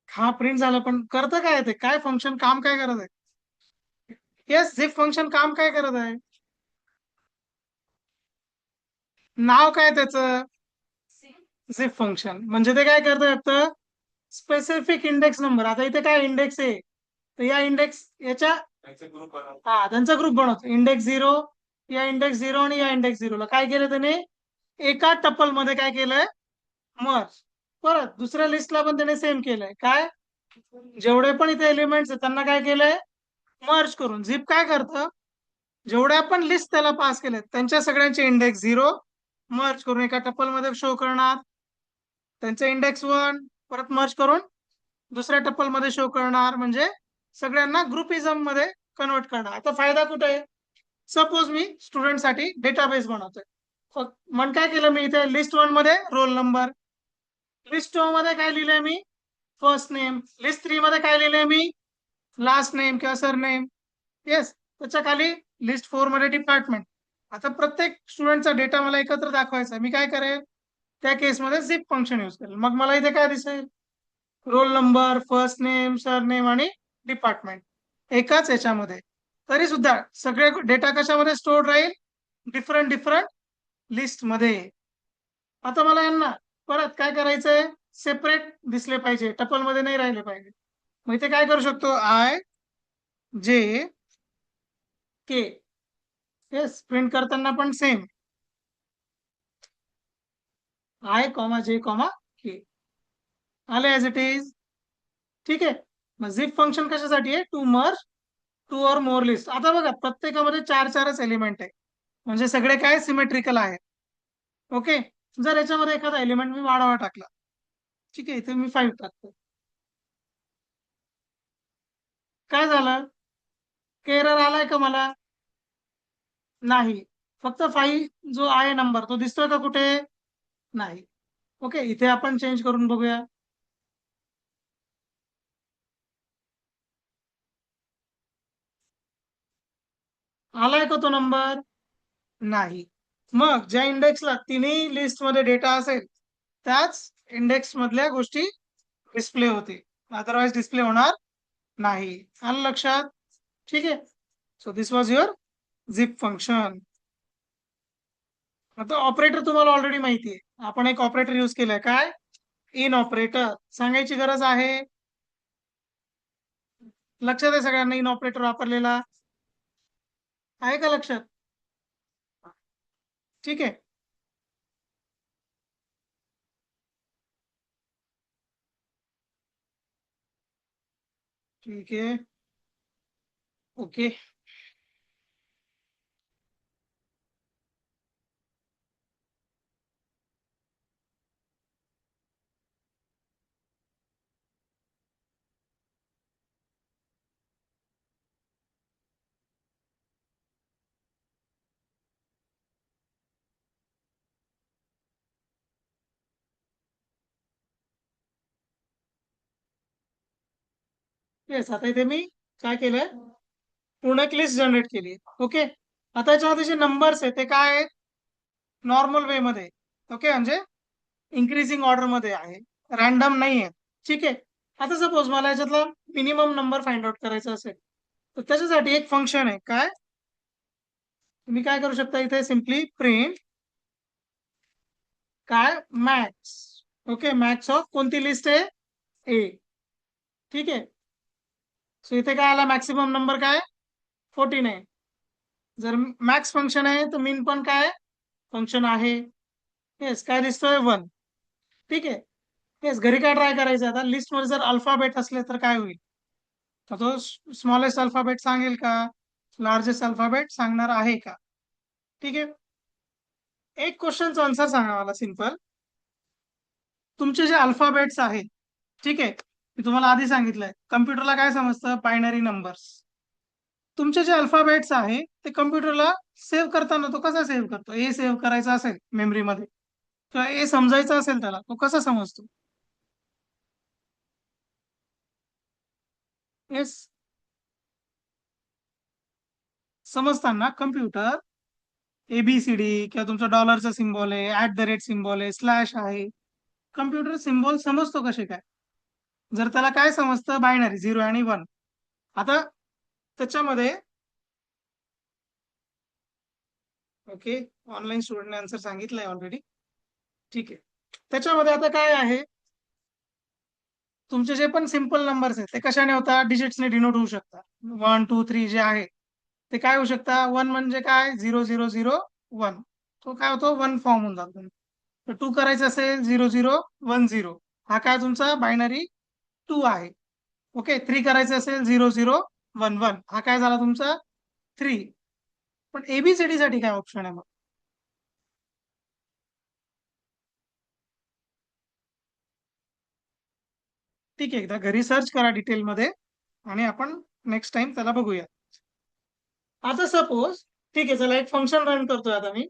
हा प्रिंट झालं, पण करतं काय ते, काय फंक्शन काम काय करत आहे. येस, झिप फंक्शन काम काय करत आहे, नाव काय त्याचं, झिप फंक्शन. म्हणजे ते काय करतं फक्त स्पेसिफिक इंडेक्स नंबर. आता इथे काय इंडेक्स आहे, तर या इंडेक्स याच्या, हा त्यांचा ग्रुप बनवतो, इंडेक्स 0, या इंडेक्स 0 आणि या इंडेक्स 0 ला काय केलं त्याने, एका टपल मध्ये काय केलंय, मर्ज. परत दुसऱ्या लिस्टला पण त्याने सेम केलंय, काय जेवढे पण इथे एलिमेंट्स आहेत त्यांना काय केलंय, मर्ज करून. झिप काय करतं, जेवढ्या पण लिस्ट त्याला पास केल्यात त्यांच्या सगळ्यांचे इंडेक्स 0 मर्ज करून एका टपल मध्ये शो करणार. त्यांचे इंडेक्स 1 परत मर्ज करून दुसऱ्या टपल मध्ये शो करणार. म्हणजे सगळ्यांना ग्रुपिझम मध्ये कन्वर्ट करणार. आता फायदा कुठे आहे, सपोज मी स्टुडंटसाठी डेटाबेस बनवतोय, मग काय केलं मी, इथे लिस्ट 1 मध्ये रोल नंबर, लिस्ट 2 मध्ये काय लिहिलंय मी, फर्स्ट नेम, लिस्ट 3 मध्ये काय लिहिलंय मी, लास्ट नेम किंवा सर नेम. येस, त्याच्या खाली लिस्ट 4 मध्ये डिपार्टमेंट. आता प्रत्येक स्टुडंटचा डेटा मला एकत्र दाखवायचा, मी काय करेल, त्या केसमध्ये झिप फंक्शन युज करेल. मग मला इथे काय दिसेल, roll number, first name, sir name आणि डिपार्टमेंट एकाच याच्यामध्ये. तरी सुद्धा सगळे डेटा कशामध्ये स्टोअर राहील, डिफरंट डिफरंट लिस्ट मध्ये. आता मला यांना परत काय करायचंय, सेपरेट दिसले पाहिजे, टपल मध्ये नाही राहिले पाहिजे. मग इथे काय करू शकतो, आय जे के. येस, प्रिंट करताना पण सेम, आय कॉमा जे कॉमा के आले ऍज इट इज. ठीक आहे, मग झिप फंक्शन कशासाठी आहे, टू मर्ज 2 और मोर लिस्ट. आता बघा प्रत्येकामध्ये 4-4च एलिमेंट आहे, म्हणजे सगळे काय सिमेट्रिकल आहेत. ओके, जर याच्यामध्ये एखादा एलिमेंट मी वाढावा टाकला, ठीक आहे, इथे मी 5 टाकतो, काय झालं? एरर आलाय का मला? नाही. फक्त 5 जो आहे नंबर तो दिसतोय का कुठे? नाही. ओके, इथे आपण चेंज करून बघूया. आलाय का तो नंबर? नाही. मग ज्या इंडेक्सला तिन्ही लिस्ट मध्ये डेटा असेल त्याच इंडेक्स मधल्या गोष्टी डिस्प्ले होतील, अदरवाइज डिस्प्ले होणार नाही. आलं लक्षात? ठीक आहे. So this was your zip function. आता ऑपरेटर तुम्हाला ऑलरेडी माहिती आहे. आपण एक ऑपरेटर यूज केलंय, काय? In operator. सांगायची गरज आहे? लक्षात आहे सगळ्यांना इन ऑपरेटर वापरलेला? आहे का लक्षात? ठीक आहे. ठीक आहे. ओके. येस, आता इथे मी काय केलंय, पूर्ण एक लिस्ट जनरेट केली. ओके. आता याच्यामध्ये जे नंबर्स आहेत ते काय आहेत? नॉर्मल वे मध्ये. ओके, म्हणजे इन्क्रीजिंग ऑर्डर मध्ये आहे, रॅन्डम नाही आहे. ठीक आहे. आता सपोज मला याच्यातला मिनिमम नंबर फाइंड आउट करायचा असेल तर त्याच्यासाठी एक फंक्शन आहे, काय? तुम्ही काय करू शकता, इथे सिम्पली प्रिंट काय मॅक्स. ओके, मॅक्स ऑफ कोणती लिस्ट आहे? ए. ठीक आहे. सो इथे काय आला? मॅक्सिमम नंबर काय? 49. जर मॅक्स फंक्शन आहे तर मिन पण काय फंक्शन आहे? येस, काय दिसतोय? 1. ठीक आहे. येस, घरी काय ट्राय करायचं आता, लिस्ट मध्ये जर अल्फाबेट असले तर काय होईल? तर तो स्मॉलेस्ट अल्फाबेट सांगेल का, लार्जेस्ट अल्फाबेट सांगणार आहे का? ठीक आहे. एक क्वेश्चनचा आन्सर सांगा मला सिंपल. तुमचे जे अल्फाबेट्स आहेत, ठीक आहे, मी तुम्हाला आधी सांगितलंय कम्प्युटरला काय समजतं? Binary numbers. तुमचे जे अल्फाबेट्स आहे ते कम्प्युटरला सेव्ह करताना तो कसा सेव्ह करतो? ए सेव्ह करायचा असेल मेमरीमध्ये किंवा ए समजायचा असेल त्याला, तो कसा समजतो? येस, समजताना कम्प्युटर एबीसीडी किंवा तुमचा डॉलरचा सिम्बॉल आहे, @ सिम्बॉल आहे, स्लॅश आहे, कम्प्युटर सिम्बॉल समजतो कसे काय? जर त्याला काय समजतं? बायनरी 0 आणि 1. आता त्याच्यामध्ये ओके, ऑनलाईन स्टुडंटने आन्सर सांगितलंय ऑलरेडी. ठीक आहे. त्याच्यामध्ये आता काय आहे, तुमचे जे पण सिम्पल नंबर्स आहेत ते कशाने होतात? डिजिट्सने डिनोट होऊ शकतात. 1 2 3 जे आहे ते काय होऊ शकता? 1 म्हणजे काय? 0 0 0 1. तो काय होतो? 1 फॉर्म होऊन जातो. तर 2 करायचं असेल 0 0 1 0. हा काय तुमचा बायनरी 2 आहे. ओके. 3 करायचं असेल 0 0 1 1. हा काय झाला तुमचा? 3. पण एबीसीडी साठी काय ऑप्शन आहे मग? ठीक आहे, एकदा घरी सर्च करा डिटेलमध्ये आणि आपण नेक्स्ट टाइम त्याला बघूया. आता सपोज, ठीक आहे, चला एक फंक्शन रन करतोय आता मी.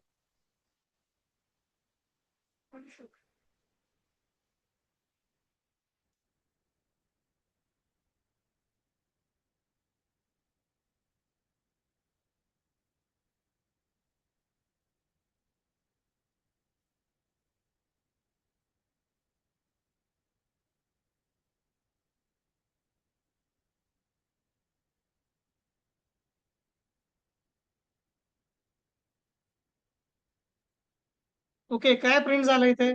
ओके, काय प्रिंट झालं इथे?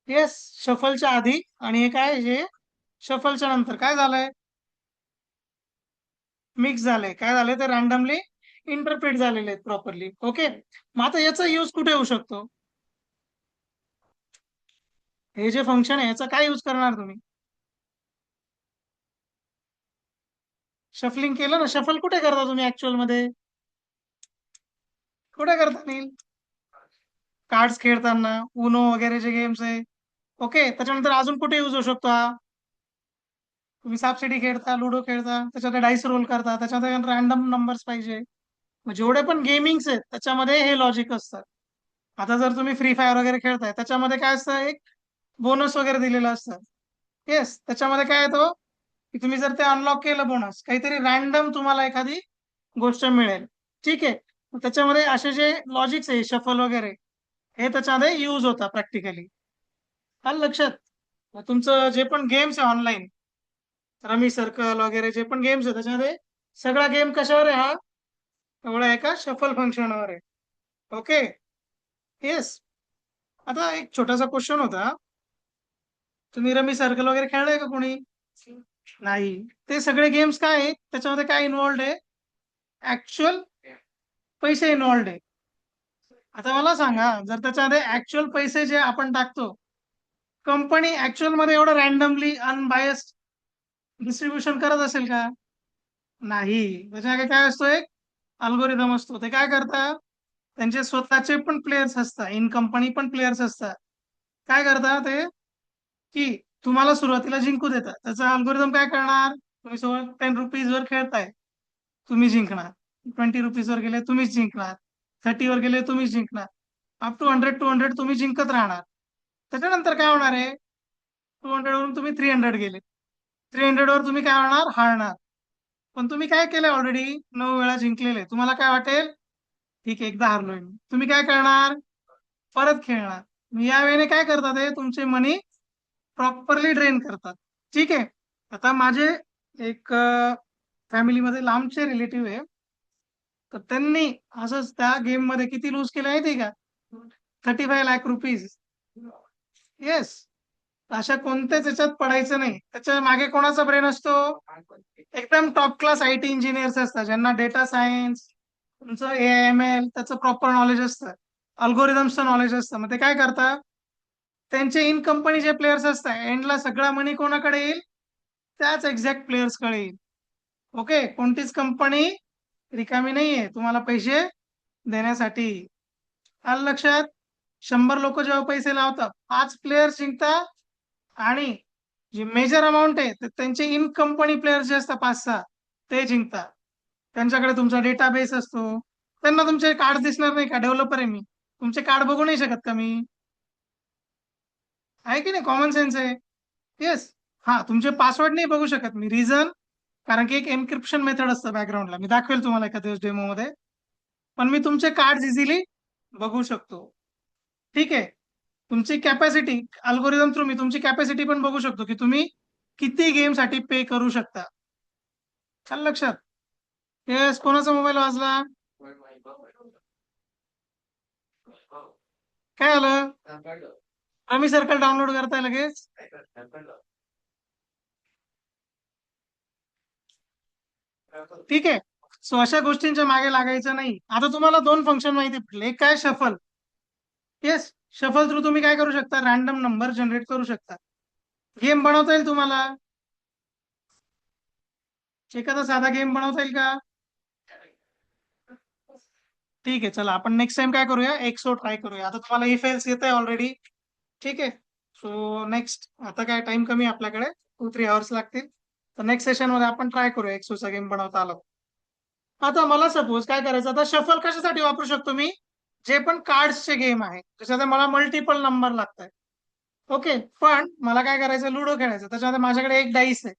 येस, शफलच्या आधी आणि हे काय, हे शफलच्या नंतर काय झालंय? मिक्स झालंय. काय झालंय? ते रॅन्डमली इंटरप्रेट झालेले आहेत प्रॉपरली. ओके. मग आता याचा यूज कुठे होऊ शकतो? हे जे फंक्शन आहे याचा काय यूज करणार तुम्ही? शफलिंग केलं ना. शफल कुठे करता तुम्ही ऍक्च्युअल मध्ये? कुठे करता नील? कार्ड्स खेळताना, उनो वगैरे जे गेम्स आहे. ओके, त्याच्यानंतर अजून कुठे यूज होऊ शकतो हा? तुम्ही सापशिडी खेळता, लुडो खेळता, त्याच्यात डाईस रोल करता, त्याच्यात रॅन्डम नंबर्स पाहिजे. मग जेवढे पण गेमिंग्स आहेत त्याच्यामध्ये हे लॉजिक असतात. आता जर तुम्ही फ्री फायर वगैरे खेळताय त्याच्यामध्ये काय असतं, एक बोनस वगैरे दिलेलं असतं. येस, त्याच्यामध्ये काय येतो की तुम्ही जर ते अनलॉक केलं बोनस, काहीतरी रॅन्डम तुम्हाला एखादी गोष्ट मिळेल. ठीक आहे, मग त्याच्यामध्ये असे जे लॉजिक्स आहे शफल वगैरे, हे त्याच्यामध्ये युज होतात प्रॅक्टिकली. आलं लक्षात? मग तुमचं जे पण गेम्स आहे ऑनलाईन, रमी सर्कल वगैरे जे पण गेम्स आहे त्याच्यामध्ये सगळा गेम कशावर आहे हा, एवढा एका शफल फंक्शनवर आहे. ओके. येस. आता एक छोटासा क्वेश्चन होता, तुम्ही रमी सर्कल वगैरे खेळलाय का कोणी? नाही. ते सगळे गेम्स काय आहेत त्याच्यामध्ये, काय इन्व्हॉल्ड आहे, ऍक्च्युअल पैसे इन्व्हॉल्ड आहे. आता मला सांगा, जर त्याच्यामध्ये ऍक्च्युअल पैसे जे आपण टाकतो, कंपनी ऍक्च्युअल मध्ये एवढं रॅन्डमली अनबायस्ड डिस्ट्रीब्युशन करत असेल का? नाही. त्याच्याकडे काय असतो, एक अल्गोरिदम असतो. ते काय करतात, त्यांचे स्वतःचे पण प्लेयर्स असतात, इन कंपनी पण प्लेयर्स असतात. काय करतात ते, की तुम्हाला सुरुवातीला जिंकू देतात. त्याचा अल्गोरिदम काय करणार, तुम्ही सोबत 10 रुपीज वर खेळताय, तुम्ही जिंकणार. 20 रुपीज वर गेले तुम्हीच जिंकणार. 30 वर गेले तुम्हीच जिंकणार. अप टू 100 तुम्ही जिंकत राहणार. त्याच्यानंतर काय होणार आहे, 200 वरून तुम्ही 300 गेले. 300 वर तुम्ही काय होणार, हारणार. पण तुम्ही काय केलंय, ऑलरेडी 9 वेळा जिंकलेले. तुम्हाला काय वाटेल, ठीक आहे एकदा हारलोय मी. तुम्ही काय करणार, परत खेळणार. मी या वेळेने काय करतात, हे तुमचे मनी प्रॉपरली ड्रेन करतात. ठीक आहे. आता माझे एक फॅमिलीमध्ये लांबचे रिलेटिव्ह आहे, तर त्यांनी असंच त्या गेम मध्ये किती लूज केलं माहिती का, 35 लाख रुपीज. येस. अशा कोणत्याच याच्यात पडायचं नाही. त्याच्या मागे कोणाचा ब्रेन असतो, एकदम टॉप क्लास IT इंजिनियर्स असतात, ज्यांना डेटा सायन्स, तुमचं AIML त्याचं प्रॉपर नॉलेज असतं, अल्गोरिदम्सचं नॉलेज असतं. मग ते काय करतात, त्यांचे इन कंपनी जे प्लेयर्स असतात, एंडला सगळा मनी कोणाकडे येईल, त्याच एक्झॅक्ट प्लेयर्सकडे येईल. ओके. कोणतीच कंपनी रिकामी नाहीये तुम्हाला पैसे देण्यासाठी. आलं लक्षात? 100 लोक जेव्हा पैसे लावतात, 5 प्लेयर्स जिंकतात. आणि जे मेजर अमाऊंट आहे तर त्यांचे इन कंपनी प्लेयर्स जे असतात 5-6, ते जिंकतात. त्यांच्याकडे तुमचा डेटाबेस असतो. त्यांना तुमचे कार्ड दिसणार नाही का, डेव्हलपर आहे मी, तुमचे कार्ड बघू नाही शकत का मी? आहे की नाही, कॉमन सेन्स आहे. येस. हा, तुमचे पासवर्ड नाही बघू शकत मी. रिझन, कारण की एक एन्क्रिप्शन मेथड असतं बॅकग्राऊंडला, मी दाखवेल तुम्हाला एखाद्या दिवस डेमो मध्ये. पण मी तुमचे कार्ड इझिली बघू शकतो. ठीक आहे. तुमची कॅपॅसिटी, अल्गोरिदम थ्रू मी तुमची कॅपॅसिटी पण बघू शकतो, की तुम्ही किती गेम साठी पे करू शकता. चाल लक्षात? येस. कोणाचा मोबाईल वाजला, काय आलं, आम्ही सर्कल डाउनलोड करताय लगेच. ठीक आहे. सो अशा गोष्टींच्या मागे लागायचं नाही. आता तुम्हाला 2 फंक्शन माहिती पडले, एक काय, शफल. येस. शफल थ्रू तुम्ही काय करू शकता, रॅन्डम नंबर जनरेट करू शकता. गेम बनवता येईल तुम्हाला, एखादा साधा गेम बनवता येईल का? ठीक आहे, चला आपण नेक्स्ट टाइम काय करूया, एक्सो ट्राय करूया. आता तुम्हाला इफ एल्स येत आहे ऑलरेडी. ठीक आहे. सो नेक्स्ट, आता काय टाइम कमी आहे आपल्याकडे, 2-3 आवर्स लागतील. तर नेक्स्ट सेशन मध्ये आपण ट्राय करूया एक्सोचा गेम बनवता आला. आता मला सपोज काय करायचं, आता शफल कशासाठी वापरू शकतो मी, जे पण कार्ड्सचे गेम आहे त्याच्यामध्ये मला मल्टिपल नंबर लागतात. ओके. पण मला काय करायचं, लुडो खेळायचं, त्याच्यामध्ये माझ्याकडे एक डाईस आहे.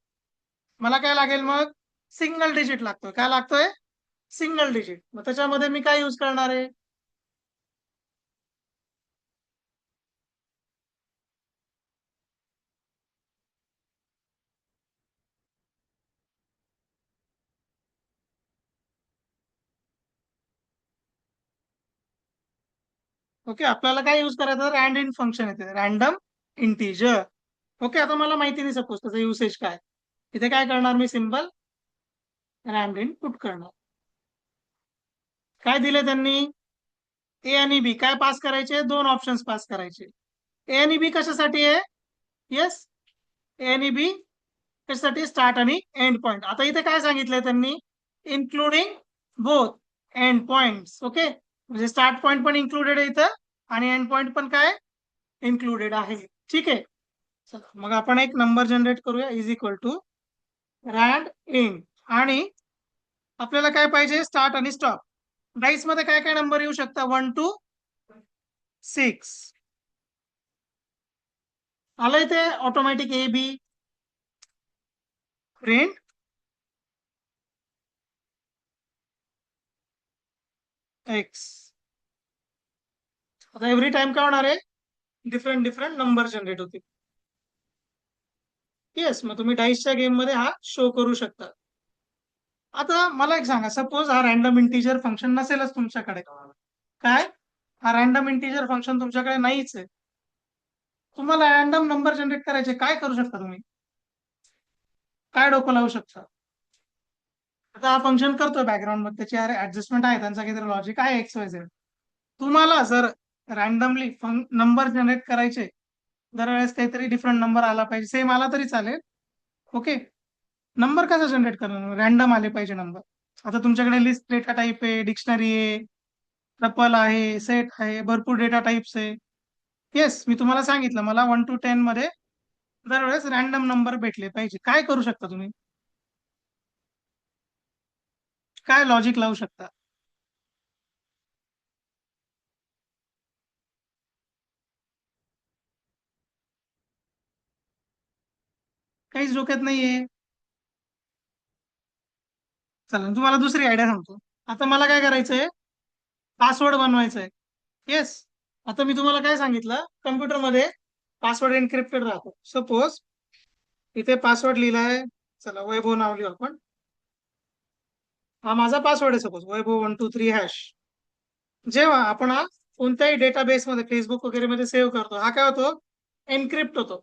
मला काय लागेल मग, सिंगल डिजिट लागतोय. काय लागतोय, सिंगल डिजिट. मग त्याच्यामध्ये मी काय यूज करणार आहे, ओके, आपल्याला काय यूज करायचं, रँड इन फंक्शन येते, रॅन्डम इंटीजर. ओके. आता मला माहिती नाही सपोज त्याचं युसेज काय, इथे काय करणार मी, सिम्पल रॅन्ड इन पुट करणार. काय दिले त्यांनी, ए आणि बी काय पास करायचे, 2 ऑप्शन्स पास करायचे. ए आणि बी कशासाठी आहे, येस, ए आणि बी कशासाठी, स्टार्ट आणि एंड पॉइंट. आता इथे काय सांगितलंय त्यांनी, including both end points. Okay. म्हणजे स्टार्ट पॉइंट पण इन्क्लुडेड आहे इथं, आणि एंड पॉइंट पण काय इन्क्लुडेड आहे. ठीक आहे. चला मग आपण एक नंबर जनरेट करूया, is equal to rand in. आणि आपल्याला काय पाहिजे, स्टार्ट आणि स्टॉप. डाईस मध्ये काय काय नंबर येऊ शकता, 1 to 6. आलंय ते automatic A B print X. आता एव्हरी टाइम काय होणार आहे, डिफरंट डिफरंट नंबर जनरेट होतील. येस, मग तुम्ही डाईसच्या गेम मध्ये हा शो करू शकता. आता मला एक सांगा, सपोज हा रॅन्डम इंटिजर फंक्शन नसेलच तुमच्याकडे. काय, हा रॅन्डम इंटिजर फंक्शन तुमच्याकडे नाहीच आहे. तुम्हाला रॅन्डम नंबर जनरेट करायचे, काय करू शकता तुम्ही, काय डोकं लावू शकता. आता हा फंक्शन करतोय बॅकग्राऊंड मध्ये, त्याची ऍडजस्टमेंट आहे, त्यांचा काहीतरी लॉजिक आहे, एक्स वाय झेड. तुम्हाला जर रॅन्डमली नंबर जनरेट करायचे, दरवेळेस काहीतरी डिफरंट नंबर आला पाहिजे, सेम आला तरी चालेल. ओके, नंबर कसा जनरेट करणार, रॅन्डम आले पाहिजे नंबर. आता तुमच्याकडे लिस्ट डेटा टाईप आहे, डिक्शनरी आहे, ट्रपल आहे, सेट आहे, भरपूर डेटा टाइप्स आहे. येस, मी तुम्हाला सांगितलं, मला 1 to 10 मध्ये दरवेळेस रॅन्डम नंबर भेटले पाहिजे. काय करू शकता तुम्ही, काय लॉजिक लावू शकता. काहीच डोक्यात नाहीये. चला तुम्हाला दुसरी आयडिया सांगतो. आता मला काय करायचंय, पासवर्ड बनवायचा आहे. येस, आता मी तुम्हाला काय सांगितलं, कम्प्युटरमध्ये पासवर्ड एन्क्रिप्टेड राहतो. सपोज इथे पासवर्ड लिहिलाय, चला वैभव नाव लिहू आपण. हा माझा पासवर्ड आहे, सपोज वैभव 123#. जेव्हा आपण हा कोणत्याही डेटाबेसमध्ये, फेसबुक वगैरे मध्ये सेव्ह करतो, हा काय होतो, एन्क्रिप्ट होतो.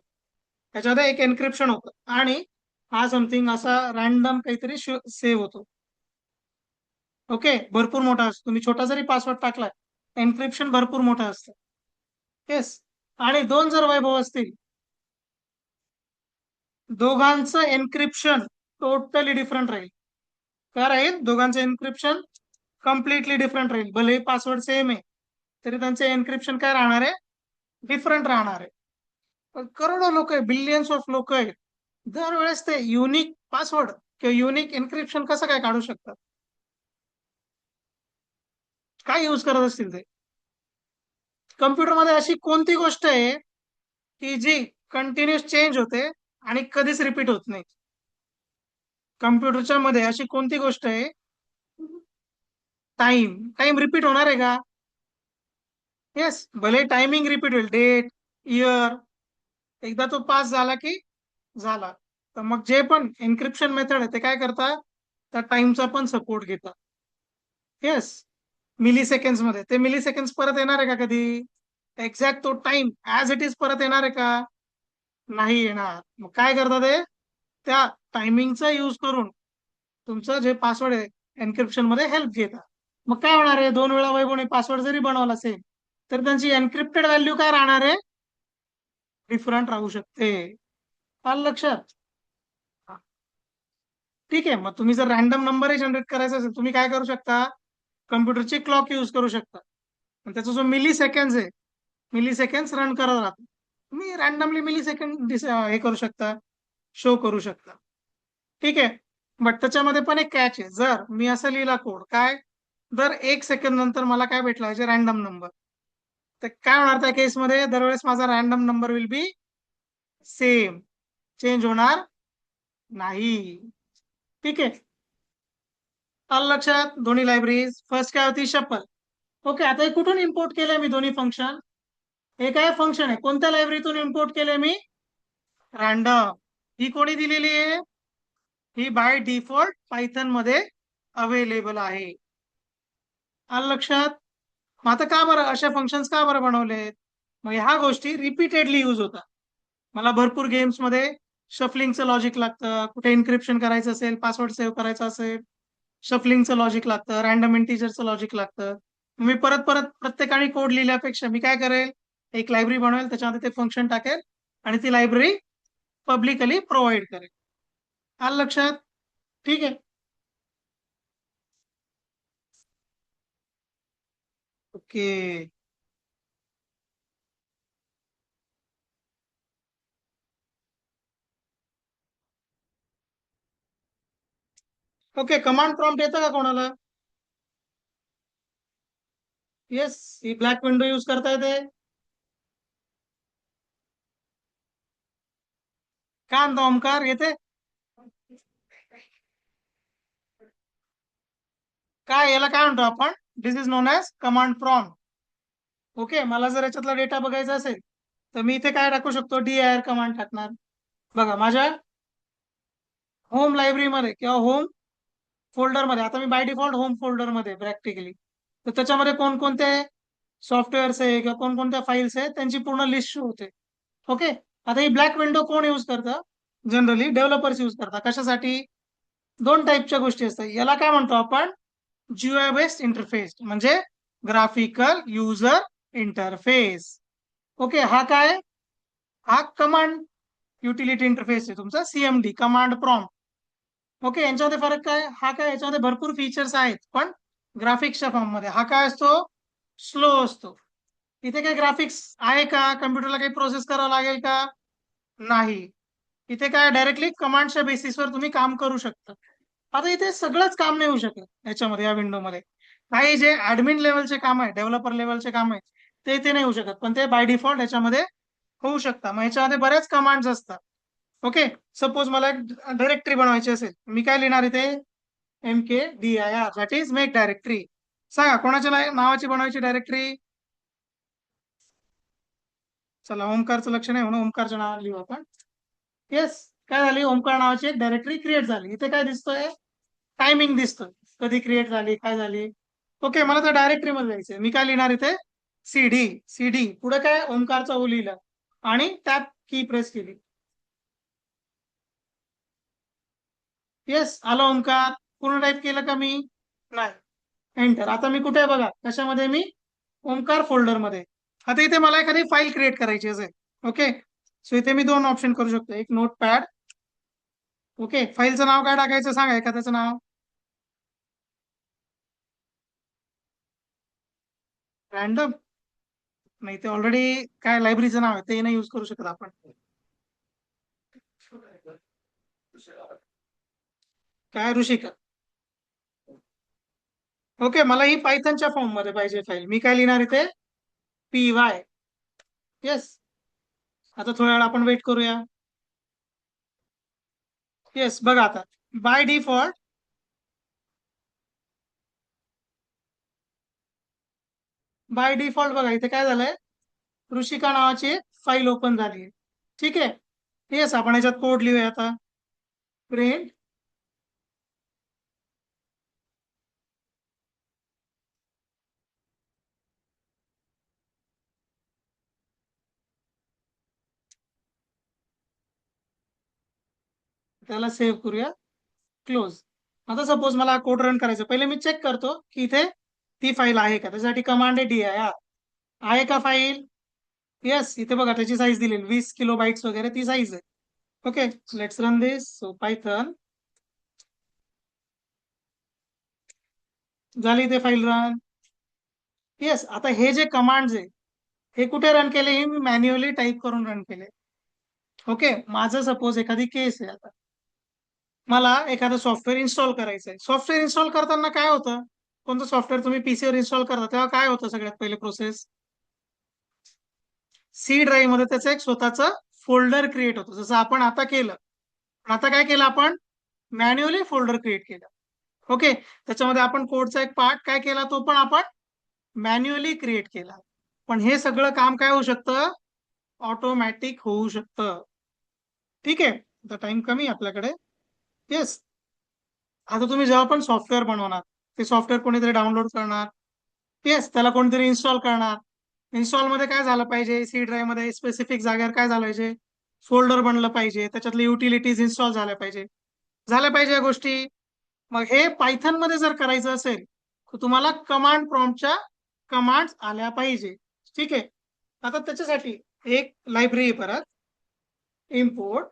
त्याच्यामध्ये एक एन्क्रिप्शन होतं आणि हा समथिंग असा रॅन्डम काहीतरी सेव्ह होतो. ओके, भरपूर मोठा असतो, तुम्ही छोटा जरी पासवर्ड टाकलाय, एन्क्रिप्शन भरपूर मोठं असतं. येस, आणि दोन जर वैभव असतील, दोघांचं एन्क्रिप्शन टोटली डिफरंट राहील. काय राहील, दोघांचं एन्क्रिप्शन कम्प्लिटली डिफरंट राहील. भले पासवर्ड सेम आहे, तरी त्यांचे एन्क्रिप्शन काय राहणार आहे, डिफरंट राहणार आहे. पण करोडो लोक आहे, बिलियन्स ऑफ लोक आहेत, दरवेळेस ते युनिक पासवर्ड किंवा युनिक एन्क्रिप्शन कसं काय काढू शकतात, काय यूज करत असतील ते. कम्प्युटरमध्ये अशी कोणती गोष्ट आहे की जी कंटिन्युअस चेंज होते आणि कधीच रिपीट होत नाही. कम्प्युटरच्या मध्ये अशी कोणती गोष्ट आहे, टाइम. टाइम रिपीट होणार आहे का, येस, भले टायमिंग रिपीट होईल, डेट, इयर, एकदा तो पास झाला की झाला. तर मग जे पण एन्क्रिप्शन मेथड आहे, ते काय करतात, त्या टाइमचा पण सपोर्ट घेतात. येस, मिली सेकंड्स मध्ये, ते मिली सेकंड्स परत येणार आहे का कधी, एक्झॅक्ट तो टाइम ऍज इट इज परत येणार आहे का, नाही येणार. मग काय करतात ते, त्या टायमिंगचा यूज करून तुमचं जे पासवर्ड आहे एन्क्रिप्शन मध्ये हेल्प घेतात. मग काय होणार आहे, दोन वेळा वैभवने पासवर्ड जरी बनवला असेल, तर त्यांची एन्क्रिप्टेड व्हॅल्यू काय राहणार आहे, डिफरंट राहू शकते. आलं लक्षात. हा. ठीक आहे, मग तुम्ही जर रॅन्डम नंबरही जनरेट करायचा असेल, तुम्ही काय करू शकता, कम्प्युटरची क्लॉक यूज करू शकता. आणि त्याचा जो मिली सेकंड आहे, मिली सेकंड रन करत राहतो, तुम्ही रॅन्डमली मिली सेकंड हे करू शकता, शो करू शकता. ठीक आहे, बट त्याच्यामध्ये पण एक कॅच आहे. जर मी असं लिहिला कोड, काय, दर 1 सेकंड नंतर मला काय भेटला पाहिजे, रॅन्डम नंबर, तर काय होणार त्या केसमध्ये, दरवेळेस माझा random number will be same, change होणार नाही. ठीक आहे, आलं लक्षात. दोन्ही लायब्ररीज, फर्स्ट काय होती, शफल. ओके, आता हे कुठून इम्पोर्ट केलंय मी, दोन्ही फंक्शन. हे काय फंक्शन आहे, कोणत्या लायब्ररीतून इम्पोर्ट केलंय मी, रॅन्डम. ही कोणी दिलेली आहे, ही बाय डिफॉल्ट पायथन मध्ये अवेलेबल आहे. आलं लक्षात. मग आता का बरं अशा फंक्शन्स का बरं बनवलेत, मग ह्या गोष्टी रिपीटेडली युज होतात. मला भरपूर गेम्स मध्ये शफलिंगचं लॉजिक लागतं, कुठे इन्क्रिप्शन करायचं असेल, पासवर्ड सेव्ह करायचा असेल, शफलिंगचं लॉजिक लागतं, रॅन्डम इंटिजरचं लॉजिक लागतं. मी परत परत प्रत्येकाने कोड लिहिल्यापेक्षा मी काय करेल, एक लायब्ररी बनवेल, त्याच्यामध्ये ते फंक्शन टाकेल आणि ती लायब्ररी पब्लिकली प्रोव्हाइड करेल. आलं लक्षात. ठीक आहे, ओके. ओके, कमांड प्रॉम्प्ट येतं का कोणाला? येस, ही ब्लॅक विंडो यूज करता येते. काय म्हणतो ओमकार, येते? काय याला काय म्हणतो आपण? This is known as command prompt. Okay, मला जर याच्यातला डेटा बघायचा असेल तर मी इथे काय टाकू शकतो? dir कमांड टाकणार. बघा, माझ्या होम लायब्ररीमध्ये किंवा होम फोल्डरमध्ये, आता मी बाय डिफॉल्ट होम फोल्डरमध्ये प्रॅक्टिकली, तर त्याच्यामध्ये कोणकोणते सॉफ्टवेअर्स आहे किंवा कोणकोणत्या फाईल्स आहे त्यांची पूर्ण लिस्ट शो होते. ओके, आता ही ब्लॅक विंडो कोण यूज करतं? जनरली डेव्हलपर्स यूज करतात. कशासाठी? दोन टाईपच्या गोष्टी असतात. याला काय म्हणतो आपण? जीआय बेस्ड इंटरफेस, म्हणजे ग्राफिकल युजर इंटरफेस. ओके, हा काय? हा कमांड युटिलिटी इंटरफेस आहे तुमचा, सीएमडी, कमांड प्रॉम्प्ट. ओके, यांच्यामध्ये फरक काय? हा काय, याच्यामध्ये भरपूर फीचर्स आहेत पण ग्राफिक्सच्या फॉर्म मध्ये. हा काय असतो? स्लो असतो. इथे काही ग्राफिक्स आहे का? कम्प्युटरला काही प्रोसेस करावं लागेल का? नाही. इथे काय, डायरेक्टली कमांडच्या बेसिसवर तुम्ही काम करू शकता. आता इथे सगळंच काम नाही होऊ शकत याच्यामध्ये, या विंडोमध्ये. काही जे ऍडमिन लेवलचे काम आहे, डेव्हलपर लेवलचे काम आहे, ते इथे नाही होऊ शकत, पण ते बाय डिफॉल्ट याच्यामध्ये होऊ शकतात. मग याच्यामध्ये बऱ्याच कमांड्स असतात. ओके, सपोज मला एक डायरेक्टरी बनवायची असेल, मी काय लिहिणार इथे? mkdir, that is make directory. सांगा, कोणाच्या नावाची बनवायची डायरेक्टरी? चला, ओमकारचं लक्ष नाही म्हणून ओमकारच्या नावाने लिहू आपण. येस, काय झाली? ओमकार नावाची एक डायरेक्टरी क्रिएट झाली. इथे काय दिसतोय? टायमिंग दिसतोय, कधी क्रिएट झाली, काय झाली. ओके, मला त्या डायरेक्टरी मध्ये जायचंय. मी काय लिहिणार इथे? सीडी. सीडी पुढे काय? ओमकारचा ओ लिहिला आणि टॅब की प्रेस केली. येस, आलो ओमकार. पूर्ण टाईप केलं का मी? नाही. एंटर. आता मी कुठे आहे बघा, कशामध्ये? मी ओमकार फोल्डर मध्ये. आता इथे मला एखादी फाईल क्रिएट करायची असेल. ओके, सो इथे मी दोन ऑप्शन करू शकतो. एक नोटपॅड. ओके, फाईलचं नाव काय टाकायचं सांगा, एखाद्याचं नाव. रॅन्डम? नाही, ते ऑलरेडी काय लायब्ररीचं नाव आहे, ते नाही यूज करू शकत आपण. काय ऋषिका? ओके, मला ही पायथनच्या फॉर्म मध्ये पाहिजे फाईल. मी काय लिहिणार इथे? py. येस, आता थोड्या वेळ आपण वेट करूया. येस, बघा आता बाय डिफॉल्ट बघा इथे काय झालंय? ऋषिका नावाची एक फाईल ओपन झाली आहे. ठीक आहे, येस, आपण याच्यात कोड लिहूया आता. प्रिंट त्याला सेव्ह करूया, क्लोज. आता सपोज मला कोड रन करायचं, पहिले मी चेक करतो की इथे ती फाईल आहे का. त्यासाठी कमांड आहे dir. आहे का फाईल? येस, इथे बघा त्याची साईज दिलेली 20 KB वगैरे ती साईज आहे. Okay, let's run this. So Python झाली ते फाईल रन. येस, आता हे जे कमांड्स आहे हे कुठे रन केले? हे मी मॅन्युअली टाईप करून रन केले. ओके, माझं सपोज एखादी केस आहे. आता मला एखादं सॉफ्टवेअर इन्स्टॉल करायचं आहे. सॉफ्टवेअर इन्स्टॉल करताना काय होतं? कोणतं सॉफ्टवेअर तुम्ही पीसीवर इन्स्टॉल करता तेव्हा काय होतं? सगळ्यात पहिले प्रोसेस, सी ड्राईव्ह मध्ये त्याचं एक स्वतःचं फोल्डर क्रिएट होतं, जसं आपण आता केलं. पण आता काय केलं आपण? मॅन्युअली फोल्डर क्रिएट केलं. ओके, त्याच्यामध्ये आपण कोडचा एक पार्ट काय केला, तो पण आपण मॅन्युअली क्रिएट केला. पण हे सगळं काम काय होऊ शकतं? ऑटोमॅटिक होऊ शकतं. ठीक आहे, आता टाइम कमी आहे आपल्याकडे. येस, आता तुम्ही जेव्हा पण सॉफ्टवेअर बनवणार, ते सॉफ्टवेअर कोणीतरी डाउनलोड करणार. येस, त्याला कोणीतरी इन्स्टॉल करणार. इन्स्टॉल मध्ये काय झालं पाहिजे? सी ड्राईव्ह मध्ये स्पेसिफिक जागेवर काय झालं पाहिजे? फोल्डर बनलं पाहिजे, त्याच्यातले युटिलिटीज इन्स्टॉल झाल्या पाहिजे या गोष्टी. मग हे पायथन मध्ये जर करायचं असेल तर तुम्हाला कमांड प्रॉम्प्टच्या कमांड्स आल्या पाहिजे. ठीक आहे, आता त्याच्यासाठी एक लायब्ररी परत इम्पोर्ट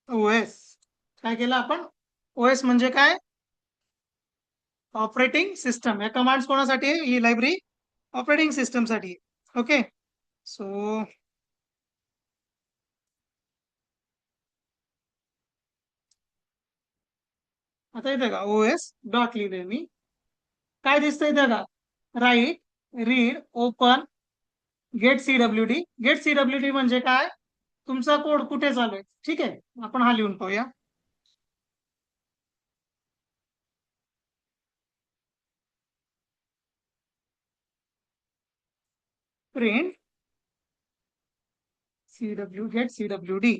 ओएस. काय केलं आपण? ओएस म्हणजे काय? Operating system. या कमांड्स कोणासाठी आहे? ही लायब्ररी ऑपरेटिंग सिस्टम साठी. ओके, सो आता इथे का OS डॉट लिहिलंय मी. काय दिसतंय इथे का? Right, read, open, get CWD. Get CWD म्हणजे काय? तुमचा कोड कुठे चालू आहे. ठीक आहे, आपण हा लिहून पाहूया. Print gate CWD.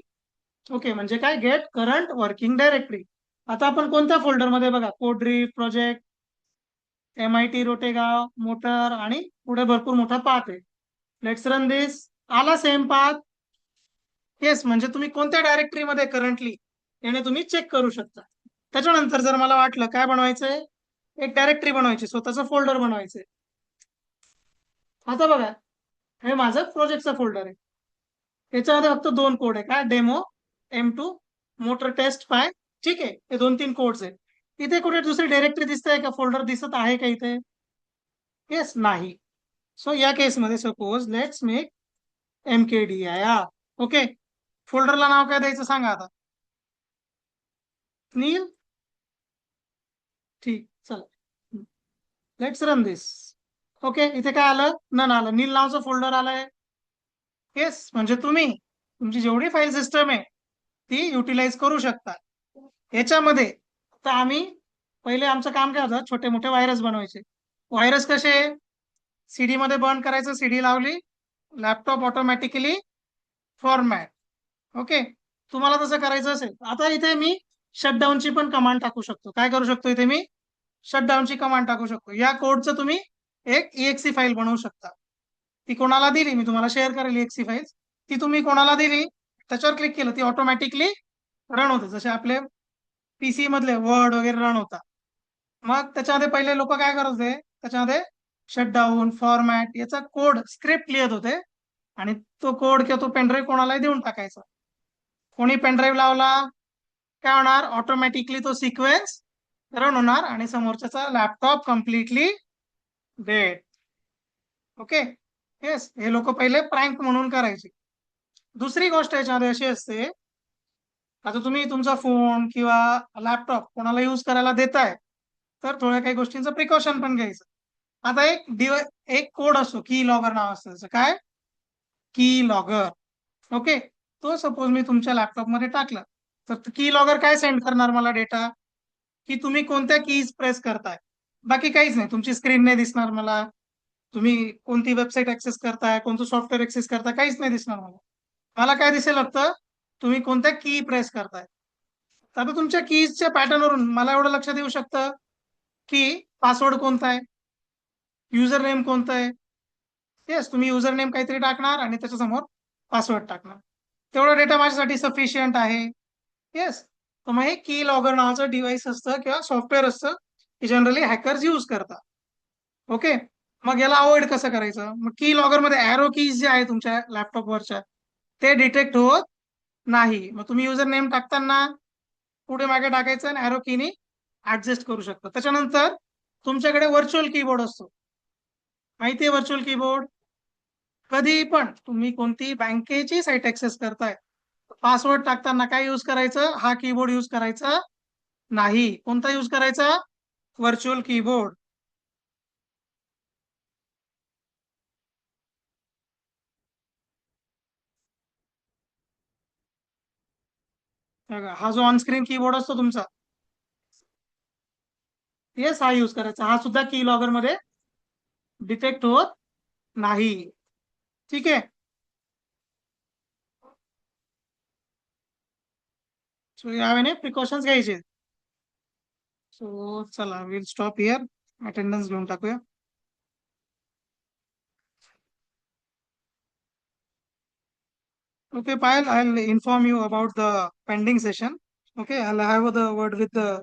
ओके, म्हणजे काय? Get current working directory. आता आपण कोणत्या फोल्डरमध्ये बघा, कोड्री प्रोजेक्ट, MIT रोटेगाव, मोटर आणि पुढे भरपूर मोठा पाथ आहे. Let's run this. आला सेम पाथ. येस, म्हणजे तुम्ही कोणत्या डायरेक्टरीमध्ये करंटली याने तुम्ही चेक करू शकता. त्याच्यानंतर जर मला वाटलं काय बनवायचंय, एक डायरेक्टरी बनवायची, स्वतःचं फोल्डर बनवायचंय. आता बघा, हे माझं प्रोजेक्टचा फोल्डर आहे. याच्यामध्ये फक्त 2 कोड आहे. काय? डेमो M2, मोटर टेस्ट फाय. ठीक आहे, हे 2-3 कोड्स आहेत. इथे कुठे दुसरी डायरेक्टरी दिसते का? फोल्डर दिसत आहे का इथे? येस, नाही. सो या केसमध्ये suppose let's make MKDIR. Okay, फोल्डरला नाव काय द्यायचं सांगा आता. नील. ठीक, चला, लेट्स रन दिस. ओके, इथे काय आलं? नन आलं. नील नावचं फोल्डर आलंय. येस, म्हणजे तुम्ही तुमची जेवढी फाईल सिस्टम आहे ती युटिलाइज करू शकता. याच्यामध्ये तर आम्ही पहिले आमचं काम काय होतं, छोटे मोठे व्हायरस बनवायचे. व्हायरस कसे? CD मध्ये बर्न करायचं, CD लावली, लॅपटॉप ऑटोमॅटिकली फॉर्मॅट. ओके, तुम्हाला तसं करायचं असेल, आता इथे मी शटडाऊनची पण कमांड टाकू शकतो. काय करू शकतो इथे मी? शटडाऊनची कमांड टाकू शकतो. या कोडचं तुम्ही एक EXE फाईल बनवू शकता. ती कोणाला दिली, मी तुम्हाला शेअर करेल EXE फाईल. ती तुम्ही कोणाला दिली, त्याच्यावर क्लिक केलं, ती ऑटोमॅटिकली रन होते. जसे आपले PC मधले वर्ड वगैरे रन होता. मग त्याच्यामध्ये पहिले लोक काय करत होते, त्याच्यामध्ये शटडाऊन, फॉर्मॅट याचा कोड स्क्रिप्ट लिहित होते आणि तो कोड किंवा तो पेनड्राईव्ह कोणालाही देऊन टाकायचा. कोणी पेनड्राईव्ह लावला, काय होणार? ऑटोमॅटिकली तो सिक्वेन्स रन होणार आणि समोरच्याचा laptop completely dead. Okay, yes, हे लोक पहिले प्रँक म्हणून करायचे. दुसरी गोष्ट याच्यामध्ये अशी असते, आता तुम्ही तुमचा फोन किंवा लॅपटॉप कोणाला यूज करायला देताय, तर थोड्या काही गोष्टींचं प्रिकॉशन पण घ्यायचं. आता एक कोड असतो, की लॉगर नाव असतं त्याचं. काय? की लॉगर. ओके, तो सपोज मी तुमच्या लॅपटॉपमध्ये टाकला, तर की लॉगर काय सेंड करणार मला डेटा, की तुम्ही कोणत्या कीज प्रेस करताय. बाकी काहीच नाही, तुमची स्क्रीन नाही दिसणार मला, तुम्ही कोणती वेबसाईट ऍक्सेस करताय, कोणतं सॉफ्टवेअर ऍक्सेस करताय, काहीच नाही दिसणार मला. मला काय दिसेल फक्त तुम्ही कोणत्या की प्रेस करताय. तर आता तुमच्या कीजच्या पॅटर्नवरून मला एवढं लक्षात येऊ शकतं की पासवर्ड कोणता आहे, युजर नेम कोणतं आहे. येस, तुम्ही युजर नेम काहीतरी टाकणार आणि त्याच्यासमोर पासवर्ड टाकणार. तेवढा डेटा माझ्यासाठी सफिशियंट आहे. येस, तर मग हे की लॉगर नावाचं डिव्हाइस असतं किंवा सॉफ्टवेअर असतं, की जनरली हॅकर्स यूज करतात. ओके, मग याला अवॉइड कसं करायचं? मग की लॉगर मध्ये एरो कीज जे आहे तुमच्या लॅपटॉपवरच्या, ते डिटेक्ट होत नाही. मग तुम्ही युजर नेम टाकताना पुढे मागे टाकायचं आणि एरो कीनी ऍडजस्ट करू शकता. त्याच्यानंतर तुमच्याकडे व्हर्च्युअल कीबोर्ड असतो. माहिती आहे व्हर्च्युअल कीबोर्ड? कधी पण तुम्ही कोणती बँकेची साईट ऍक्सेस करताय, पासवर्ड टाकताना काय यूज करायचं? हा कीबोर्ड यूज करायचा नाही. कोणता यूज करायचा? Virtual keyboard. हा जो ऑनस्क्रीन कीबोर्ड असतो तुमचा, येस, हा यूज करायचा. हा सुद्धा की लॉगर मध्ये डिटेक्ट होत नाही. ठीक आहे, सो यावेळी प्रिकॉशन्स घ्यायचे. सो चला, विल स्टॉप हिअर. अटेंडन्स घेऊन टाकूया. Okay, Payal, I'll inform you about the pending session. Okay, I'll have the word with the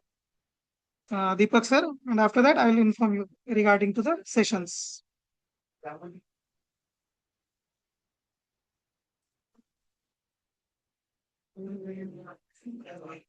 Deepak sir, and after that, I will inform you regarding to the sessions.